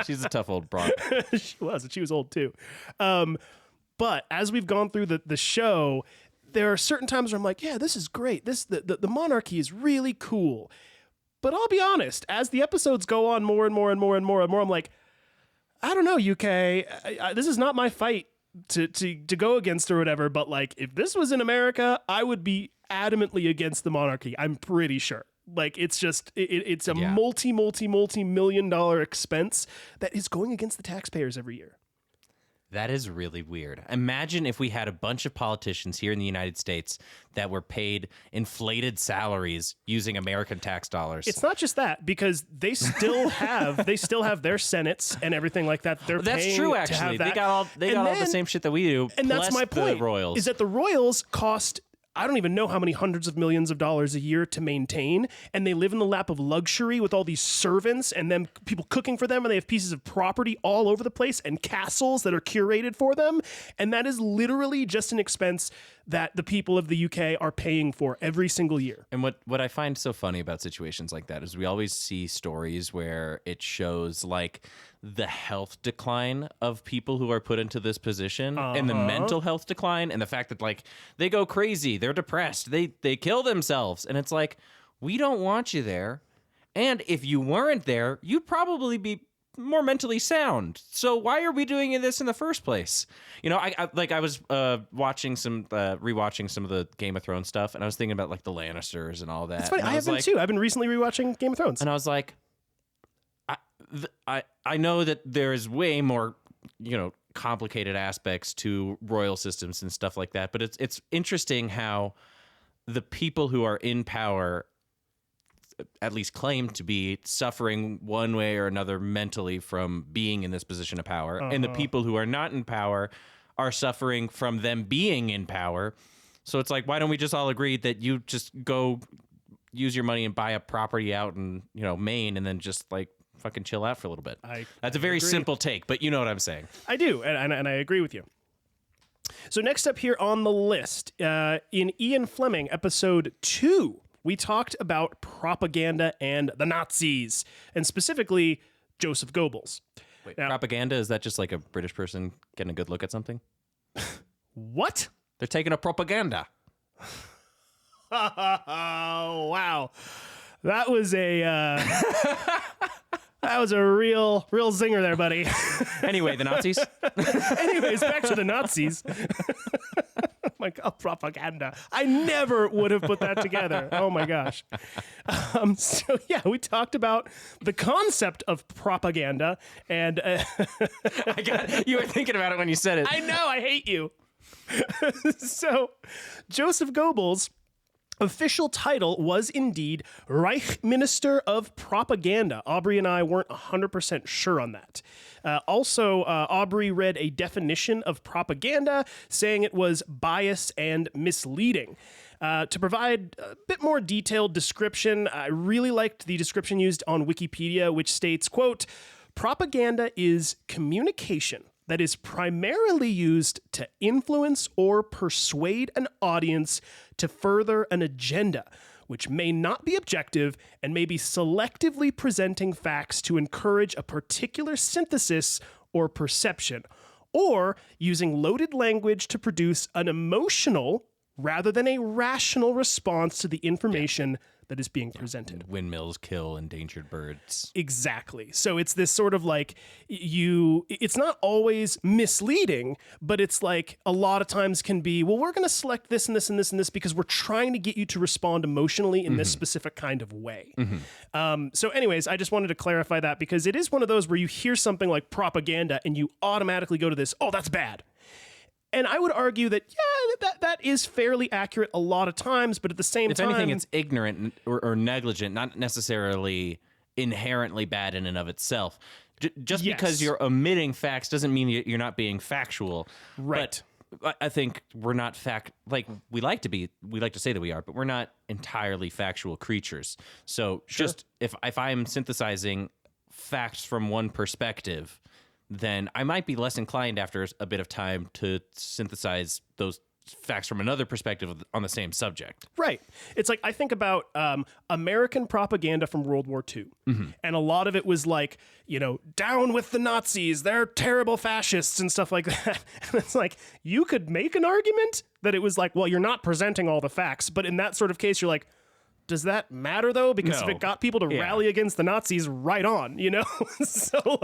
she's a tough old broad. She was old too. But as we've gone through the show, there are certain times where I'm like, yeah, this is great. The monarchy is really cool. But I'll be honest, as the episodes go on more and more and more and more and more, I'm like, I don't know, UK, this is not my fight to go against or whatever, but like, if this was in America, I would be adamantly against the monarchy. I'm pretty sure. Like, it's just, it's a multi-million-dollar expense that is going against the taxpayers every year. That is really weird. Imagine if we had a bunch of politicians here in the United States that were paid inflated salaries using American tax dollars. It's not just that, because they still have their senates and everything like that. That's true. Actually, they got all the same shit that we do. And that's my point. The royals is that the royals cost, I don't even know how many hundreds of millions of dollars a year to maintain, and they live in the lap of luxury with all these servants and then people cooking for them, and they have pieces of property all over the place and castles that are curated for them, and that is literally just an expense that the people of the UK are paying for every single year. And what I find so funny about situations like that is we always see stories where it shows like the health decline of people who are put into this position and the mental health decline and the fact that like they go crazy, they're depressed, they kill themselves. And it's like, we don't want you there. And if you weren't there, you'd probably be more mentally sound. So why are we doing this in the first place? You know, I was rewatching some of the Game of Thrones stuff, and I was thinking about like the Lannisters and all that. It's funny. I have been too. I've been recently rewatching Game of Thrones, and I was like, I know that there is way more, complicated aspects to royal systems and stuff like that, but it's interesting how the people who are in power at least claim to be suffering one way or another mentally from being in this position of power. And the people who are not in power are suffering from them being in power. So it's like, why don't we just all agree that you just go use your money and buy a property out in, Maine and then just like fucking chill out for a little bit. That's a very simple take, but you know what I'm saying. I do. And I agree with you. So next up here on the list, in Ian Fleming, episode 2, we talked about propaganda and the Nazis, and specifically Joseph Goebbels. Wait, now, propaganda? Is that just like a British person getting a good look at something? What? They're taking a propaganda. Oh, wow. That was a real zinger there, buddy. Anyway, the Nazis. Anyways, back to the Nazis. My God, propaganda. I never would have put that together. Oh my gosh. So yeah, we talked about the concept of propaganda, and you were thinking about it when you said it. I know, I hate you. So Joseph Goebbels' official title was indeed Reich Minister of Propaganda. Aubrey and I weren't 100% sure on that. Also, Aubrey read a definition of propaganda, saying it was bias and misleading. To provide a bit more detailed description, I really liked the description used on Wikipedia, which states, quote, propaganda is communication that is primarily used to influence or persuade an audience to further an agenda, which may not be objective and may be selectively presenting facts to encourage a particular synthesis or perception, or using loaded language to produce an emotional rather than a rational response to the information that is being presented. Windmills kill endangered birds. Exactly. So it's this sort of like it's not always misleading, but it's like a lot of times can be, well, we're going to select this and this and this and this because we're trying to get you to respond emotionally in this specific kind of way. So anyways, I just wanted to clarify that because it is one of those where you hear something like propaganda and you automatically go to this, oh, that's bad. And I would argue that, that is fairly accurate a lot of times, but at the same time... If anything, it's ignorant or negligent, not necessarily inherently bad in and of itself. Just because you're omitting facts doesn't mean you're not being factual. Right. But I think we're not we like to say that we are, but we're not entirely factual creatures. So just if I'm synthesizing facts from one perspective, then I might be less inclined after a bit of time to synthesize those facts from another perspective on the same subject. Right. It's like I think about American propaganda from World War II. And a lot of it was like, down with the Nazis, they're terrible fascists and stuff like that. And it's like, you could make an argument that it was like, well, you're not presenting all the facts. But in that sort of case, you're like, does that matter though? Because if it got people to rally against the Nazis, right on, So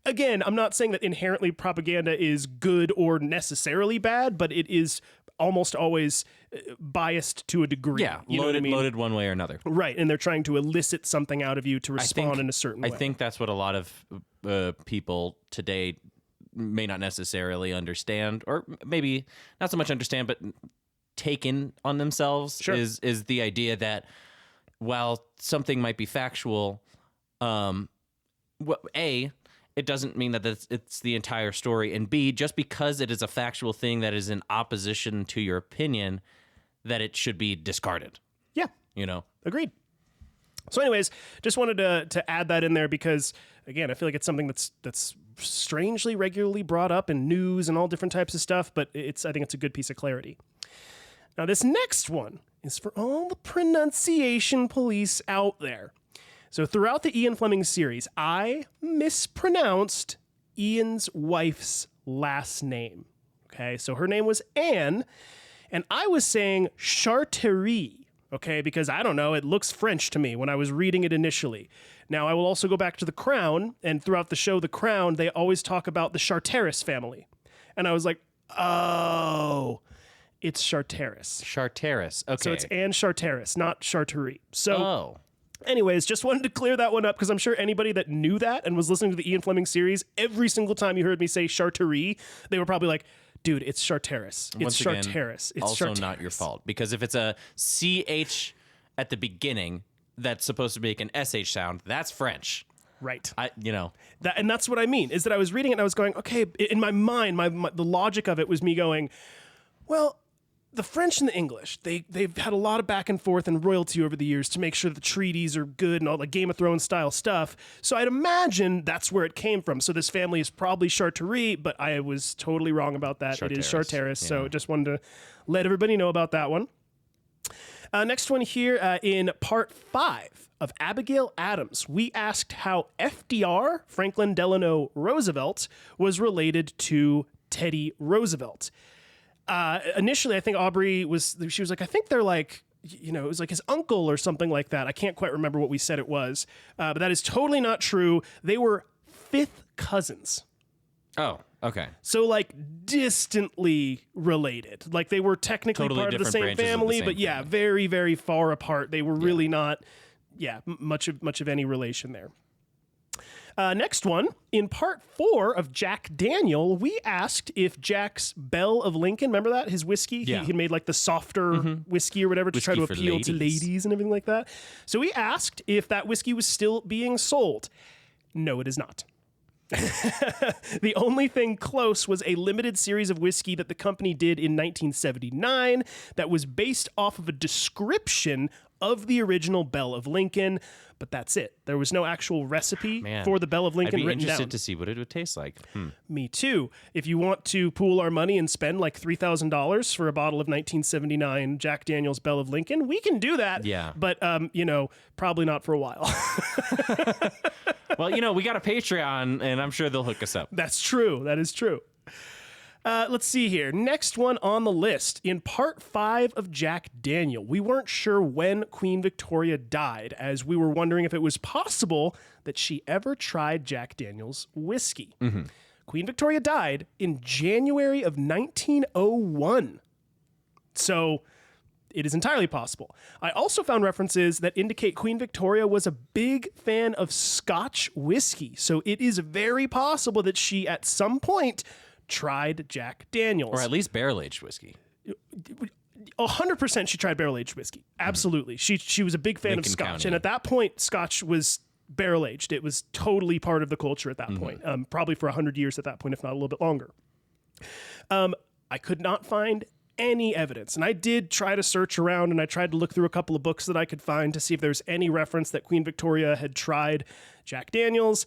again, I'm not saying that inherently propaganda is good or necessarily bad, but it is almost always biased to a degree. Yeah, loaded one way or another. Right, and they're trying to elicit something out of you to respond in a certain way. I think that's what a lot of people today may not necessarily understand, or maybe not so much understand, but taken on themselves is the idea that while something might be factual, it doesn't mean that it's the entire story, and B, just because it is a factual thing that is in opposition to your opinion, that it should be discarded. Yeah. Agreed. So anyways, just wanted to add that in there because, again, I feel like it's something that's strangely regularly brought up in news and all different types of stuff, but I think it's a good piece of clarity. Now, this next one is for all the pronunciation police out there. So throughout the Ian Fleming series, I mispronounced Ian's wife's last name. Okay, so her name was Anne, and I was saying Charterie, okay, because I don't know, it looks French to me when I was reading it initially. Now, I will also go back to The Crown, and throughout the show The Crown, they always talk about the Charteris family. And I was like, oh, it's Charteris. Charteris, okay. So it's Anne Charteris, not Charterie. So, anyways, just wanted to clear that one up because I'm sure anybody that knew that and was listening to the Ian Fleming series, every single time you heard me say Charterie, they were probably like, dude, it's Charteris. It's Charteris. It's also Charteris. not your fault, because if it's a CH at the beginning that's supposed to make an SH sound, that's French. Right. And that's what I mean, is that I was reading it and I was going, okay, in my mind, the logic of it was me going, well, the French and the English, they've had a lot of back and forth and royalty over the years to make sure the treaties are good and all the Game of Thrones style stuff. So I'd imagine that's where it came from. So this family is probably Charterie, but I was totally wrong about that. Charteris. It is Charteris. Yeah. So just wanted to let everybody know about that one. Next one here in part 5 of Abigail Adams, we asked how FDR, Franklin Delano Roosevelt, was related to Teddy Roosevelt. Initially, I think Aubrey she was like, I think they're like, it was like his uncle or something like that. I can't quite remember what we said it was, but that is totally not true. They were 5th cousins. Oh, okay. So like distantly related. Like they were technically totally part of the same family, but yeah, very, very far apart. They were really not, much of any relation there. Next one, in part 4 of Jack Daniel, we asked if Jack's Belle of Lincoln, remember that? His whiskey? Yeah. He made like the softer whiskey or whatever to try to appeal to ladies and everything like that. So we asked if that whiskey was still being sold. No, it is not. The only thing close was a limited series of whiskey that the company did in 1979 that was based off of a description of the original Belle of Lincoln, but that's it. There was no actual recipe for the Belle of Lincoln written down. I'd be interested to see what it would taste like. Me too. If you want to pool our money and spend like $3,000 for a bottle of 1979 Jack Daniel's Belle of Lincoln, we can do that. Yeah. But, probably not for a while. Well, we got a Patreon, and I'm sure they'll hook us up. That's true. That is true. Let's see here. Next one on the list. In part 5 of Jack Daniel, we weren't sure when Queen Victoria died, as we were wondering if it was possible that she ever tried Jack Daniel's whiskey. Mm-hmm. Queen Victoria died in January of 1901. So it is entirely possible. I also found references that indicate Queen Victoria was a big fan of Scotch whiskey. So it is very possible that she, at some point, tried Jack Daniels. Or at least barrel-aged whiskey. 100% she tried barrel-aged whiskey. Absolutely. She was a big fan of Scotch. County. And at that point, Scotch was barrel-aged. It was totally part of the culture at that point. Probably for 100 years at that point, if not a little bit longer. I could not find any evidence. And I did try to search around, and I tried to look through a couple of books that I could find to see if there's any reference that Queen Victoria had tried Jack Daniels.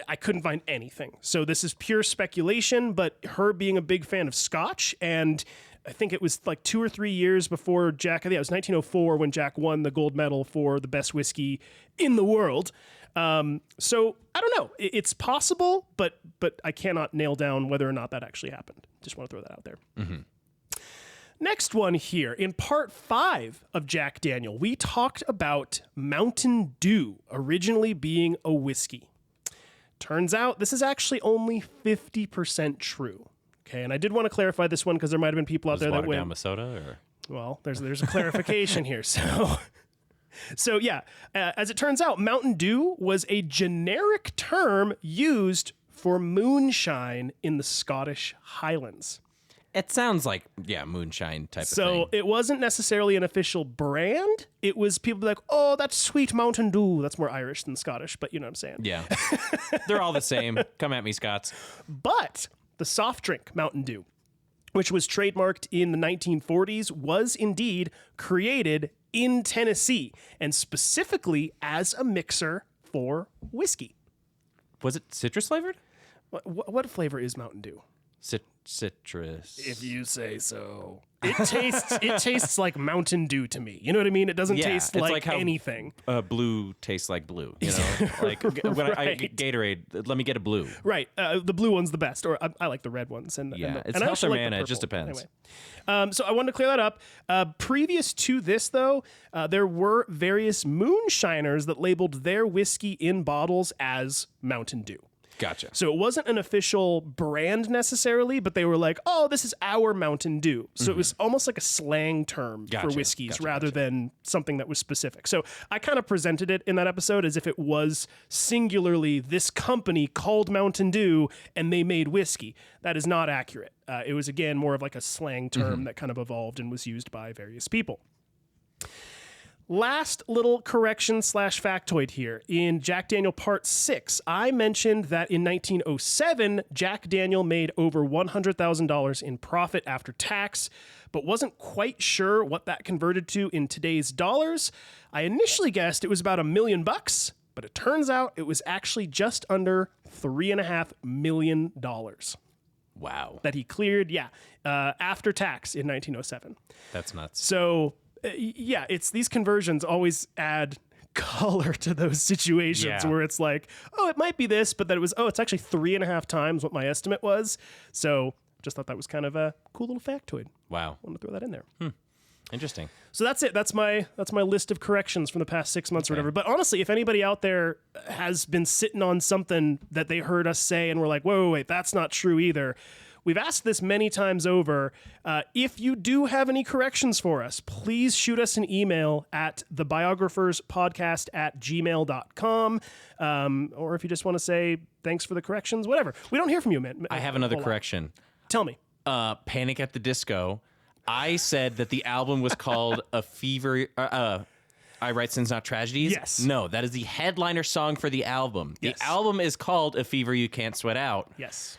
I couldn't find anything. So this is pure speculation, but her being a big fan of Scotch, and I think it was like 2 or 3 years before Jack, I think it was 1904 when Jack won the gold medal for the best whiskey in the world. So I don't know. It's possible, but I cannot nail down whether or not that actually happened. Just want to throw that out there. Mm-hmm. Next one here. In part 5 of Jack Daniel, we talked about Mountain Dew originally being a whiskey. Turns out this is actually only 50% true. Okay, and I did want to clarify this one because there might have been people out there that went. Down soda, or? Well, there's a clarification here. So yeah, as it turns out, Mountain Dew was a generic term used for moonshine in the Scottish Highlands. It sounds like, moonshine type of thing. So it wasn't necessarily an official brand. It was people be like, oh, that's sweet Mountain Dew. That's more Irish than Scottish, but you know what I'm saying. Yeah. They're all the same. Come at me, Scots. But the soft drink Mountain Dew, which was trademarked in the 1940s, was indeed created in Tennessee, and specifically as a mixer for whiskey. Was it citrus flavored? What flavor is Mountain Dew? Citrus. If you say so. It tastes like Mountain Dew to me. You know what I mean? It doesn't taste like how anything. Blue tastes like blue. You know, like when I Gatorade. Let me get a blue. Right. The blue one's the best, or I like the red ones. It's health or mana. It just depends. Anyway. So I wanted to clear that up. Previous to this, though, there were various moonshiners that labeled their whiskey in bottles as Mountain Dew. Gotcha. So it wasn't an official brand necessarily, but they were like, oh, this is our Mountain Dew. So it was almost like a slang term for whiskeys rather than something that was specific. So I kind of presented it in that episode as if it was singularly this company called Mountain Dew and they made whiskey. That is not accurate. It was, again, more of like a slang term that kind of evolved and was used by various people. Last little correction / factoid here. In Jack Daniel Part 6, I mentioned that in 1907, Jack Daniel made over $100,000 in profit after tax, but wasn't quite sure what that converted to in today's dollars. I initially guessed it was about $1 million, but it turns out it was actually just under $3.5 million. Wow. That he cleared, after tax in 1907. That's nuts. So... it's these conversions always add color to those situations where it's like, oh, it might be this, but then it was, it's actually 3.5 times what my estimate was. So just thought that was kind of a cool little factoid. Wow. I want to throw that in there. Interesting. So that's it. That's my list of corrections from the past 6 months or whatever. But honestly, if anybody out there has been sitting on something that they heard us say and we're like, wait, that's not true either. We've asked this many times over. If you do have any corrections for us, please shoot us an email at thebiographerspodcast@gmail.com. Or if you just want to say thanks for the corrections, whatever. We don't hear from you, man. I have another correction. Tell me. Panic at the Disco. I said that the album was called A Fever... I Write Sins Not Tragedies? Yes. No, that is the headliner song for the album. The album is called A Fever You Can't Sweat Out. Yes.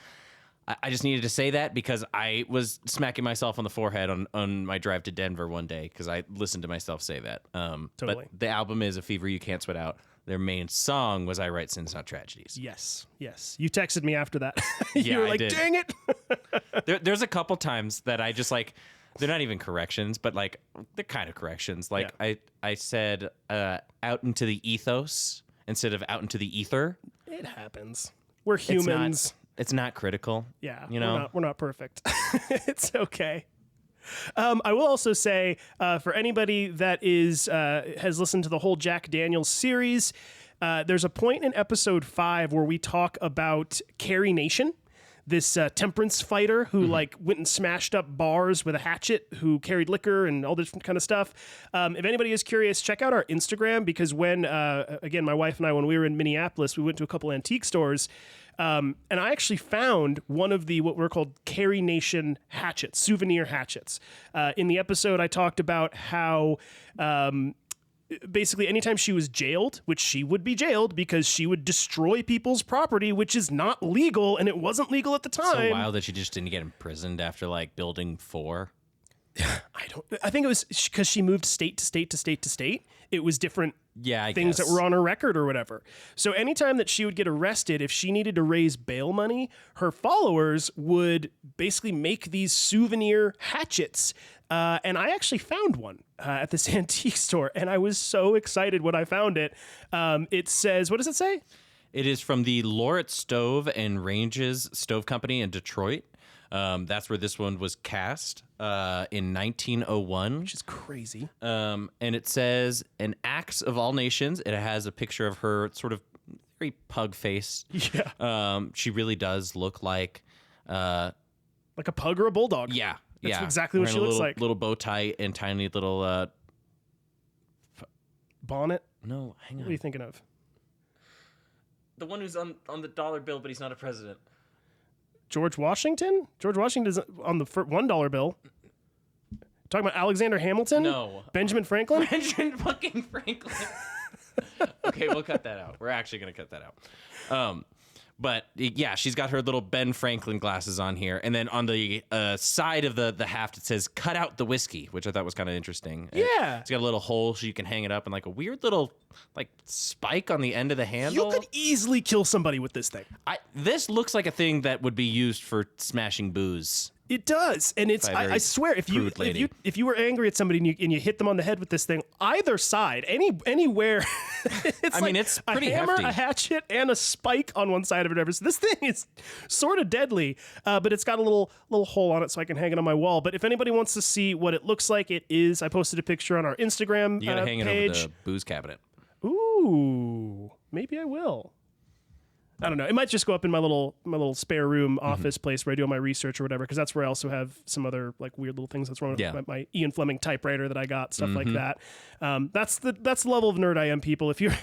I just needed to say that because I was smacking myself on the forehead on my drive to Denver one day because I listened to myself say that. Totally. But the album is A Fever You Can't Sweat Out. Their main song was I Write Sins Not Tragedies. Yes. You texted me after that. You were I like, did. Dang it. There's a couple times that I just like, they're not even corrections, but like they're kind of corrections. Like I said out into the ethos instead of out into the ether. It happens. We're humans. It's not critical. Yeah, you know, we're not perfect. It's okay. I will also say for anybody that has listened to the whole Jack Daniels series, there's a point in episode 5 where we talk about Carrie Nation, this temperance fighter who like went and smashed up bars with a hatchet, who carried liquor and all this kind of stuff. If anybody is curious, check out our Instagram because when, again, my wife and I, when we were in Minneapolis, we went to a couple antique stores. And I actually found one of the what were called Carrie Nation hatchets, souvenir hatchets. In the episode, I talked about how basically anytime she was jailed, which she would be jailed because she would destroy people's property, which is not legal, and it wasn't legal at the time. So wild that she just didn't get imprisoned after like building 4. I think it was because she moved state to state to state to state. It was different things that were on her record or whatever. So anytime that she would get arrested, if she needed to raise bail money, her followers would basically make these souvenir hatchets. And I actually found one at this antique store, and I was so excited when I found it. It says, what does it say? It is from the Lauret Stove and Ranges Stove Company in Detroit. That's where this one was cast in 1901. Which is crazy. And it says, an axe of all nations. It has a picture of her sort of very pug face. Yeah. She really does look like a pug or a bulldog. Yeah. That's exactly what she looks like. Little bow tie and tiny little... bonnet? No, hang on. What are you thinking of? The one who's on the dollar bill, but he's not a president. George Washington? George Washington's on the $1 bill. Talking about Alexander Hamilton? No. Benjamin Franklin? Benjamin fucking Franklin. Okay, we'll cut that out. We're actually going to cut that out. But yeah, she's got her little Ben Franklin glasses on here. And then on the side of the haft, it says, cut out the whiskey, which I thought was kind of interesting. Yeah. It's got a little hole so you can hang it up and like a weird little like spike on the end of the handle. You could easily kill somebody with this thing. This looks like a thing that would be used for smashing booze. It does, and it's. I swear, if you were angry at somebody and you hit them on the head with this thing, either side, anywhere, it's it's pretty a hammer, hefty. a hatchet, and a spike on one side of it. So this thing is sort of deadly, but it's got a little hole on it, so I can hang it on my wall. But if anybody wants to see what it looks like, it is. I posted a picture on our Instagram You gotta hang it page. over the booze cabinet. Ooh, maybe I will. I don't know. It might just go up in my little spare room office place where I do all my research or whatever, because that's where I also have some other like weird little things that's wrong with my Ian Fleming typewriter that I got, stuff like that. That's the level of nerd I am, people. If you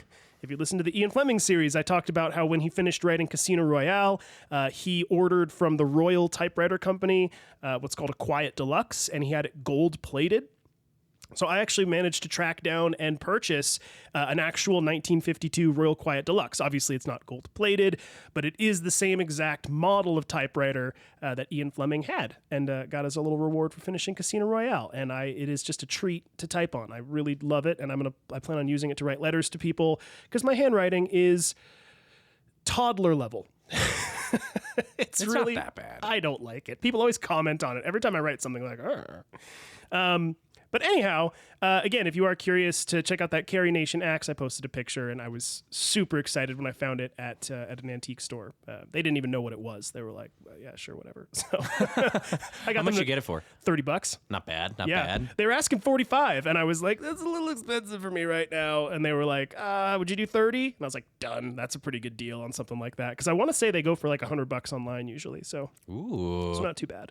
listen to the Ian Fleming series, I talked about how when he finished writing Casino Royale, he ordered from the Royal Typewriter Company what's called a Quiet Deluxe, and he had it gold plated. So I actually managed to track down and purchase an actual 1952 Royal Quiet Deluxe. Obviously, it's not gold-plated, but it is the same exact model of typewriter that Ian Fleming had, and got as a little reward for finishing Casino Royale. And it is just a treat to type on. I really love it, and I plan on using it to write letters to people because my handwriting is toddler level. It's really not that bad. I don't like it. People always comment on it every time I write something like, But anyhow, again, if you are curious to check out that Carrie Nation axe, I posted a picture, and I was super excited when I found it at an antique store. They didn't even know what it was. They were like, "Yeah, sure, whatever." So I got How much you get it for? $30. Not bad. Not bad. They were asking $45, and I was like, "That's a little expensive for me right now." And they were like, "Would you do $30?" And I was like, "Done. That's a pretty good deal on something like that." Because I want to say they go for like $100 online usually, so it's not too bad.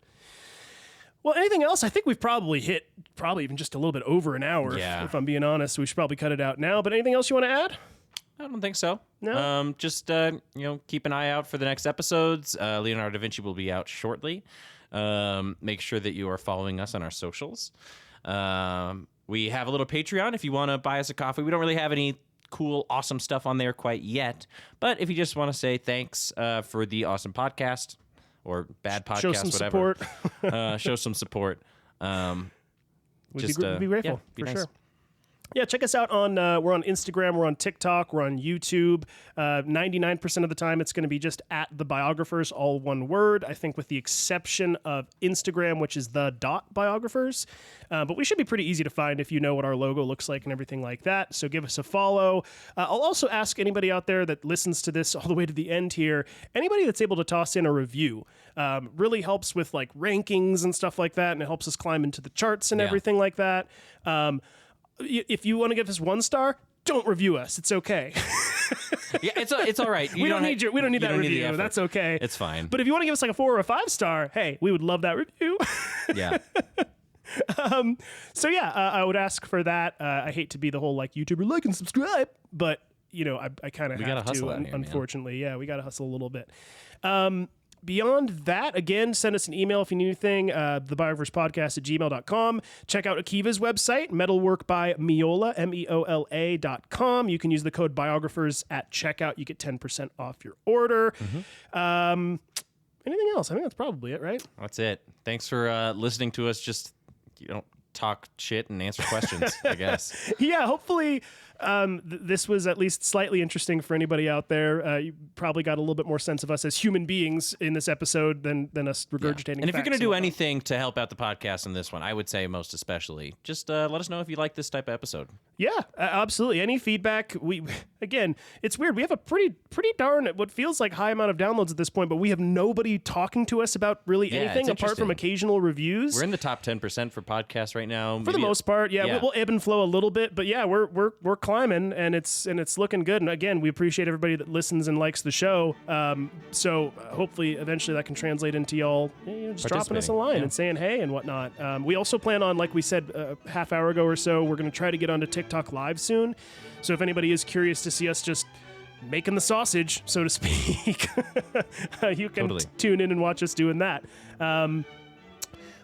Well, anything else? I think we've probably hit even just a little bit over an hour. Yeah. If I'm being honest, we should probably cut it out now. But anything else you want to add? I don't think so. No? Just keep an eye out for the next episodes. Leonardo da Vinci will be out shortly. Make sure that you are following us on our socials. We have a little Patreon if you want to buy us a coffee. We don't really have any cool, awesome stuff on there quite yet. But if you just want to say thanks for the awesome podcast or bad podcast, show some whatever. support. Show some support. We'd be grateful, be for nice. sure. Yeah, check us out on, we're on Instagram, we're on TikTok, we're on YouTube. 99% of the time, it's going to be just at The Biographers, all one word, I think with the exception of Instagram, which is the.biographers. But we should be pretty easy to find if you know what our logo looks like and everything like that. So give us a follow. I'll also ask anybody out there that listens to this all the way to the end here, anybody that's able to toss in a review. Really helps with like rankings and stuff like that, and it helps us climb into the charts and everything like that. If you want to give us 1 star, don't review us. It's okay. Yeah, it's all right. We don't need that review. That's okay. It's fine. But if you want to give us like a 4 or a 5 star, hey, we would love that review. Yeah. So yeah, I would ask for that. I hate to be the whole like YouTuber like and subscribe, but I kind of have gotta hustle to. out here, Unfortunately, man. Yeah, we got to hustle a little bit. Beyond that, again, send us an email if you need anything, thebiographers.podcast@gmail.com. Check out Akiva's website, Metalwork by Meola, MEOLA.com. You can use the code biographers at checkout. You get 10% off your order. Anything else? I think that's probably it, right? That's it. Thanks for listening to us just, talk shit and answer questions, I guess. Yeah, hopefully this was at least slightly interesting for anybody out there. You probably got a little bit more sense of us as human beings in this episode than us regurgitating. And if you're facts going to do whatnot. anything to help out the podcast in this one, I would say most especially, just let us know if you like this type of episode. Yeah, absolutely. Any feedback? Again, it's weird. We have a pretty darn what feels like high amount of downloads at this point, but we have nobody talking to us about really anything apart from occasional reviews. We're in the top 10% for podcasts right now. For the most part, yeah. We'll ebb and flow a little bit, but yeah, we're climbing and it's looking good. And again, we appreciate everybody that listens and likes the show. So hopefully, eventually, that can translate into y'all just dropping us a line and saying hey and whatnot. We also plan on, like we said a half hour ago or so, we're going to try to get onto TikTok Live soon. So if anybody is curious to see us just making the sausage, so to speak, you can tune in and watch us doing that. But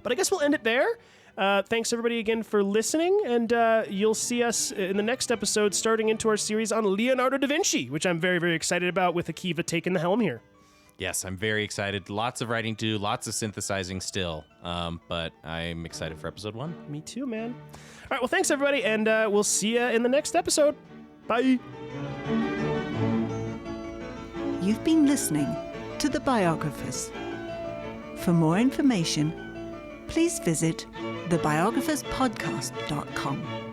I guess we'll end it there. Thanks everybody again for listening, and you'll see us in the next episode starting into our series on Leonardo da Vinci, which I'm very, very excited about with Akiva taking the helm here. Yes, I'm very excited. Lots of writing to do, lots of synthesizing still. But I'm excited for episode 1. Me too, man. All right, well, thanks, everybody, and we'll see you in the next episode. Bye. You've been listening to The Biographers. For more information, please visit thebiographerspodcast.com.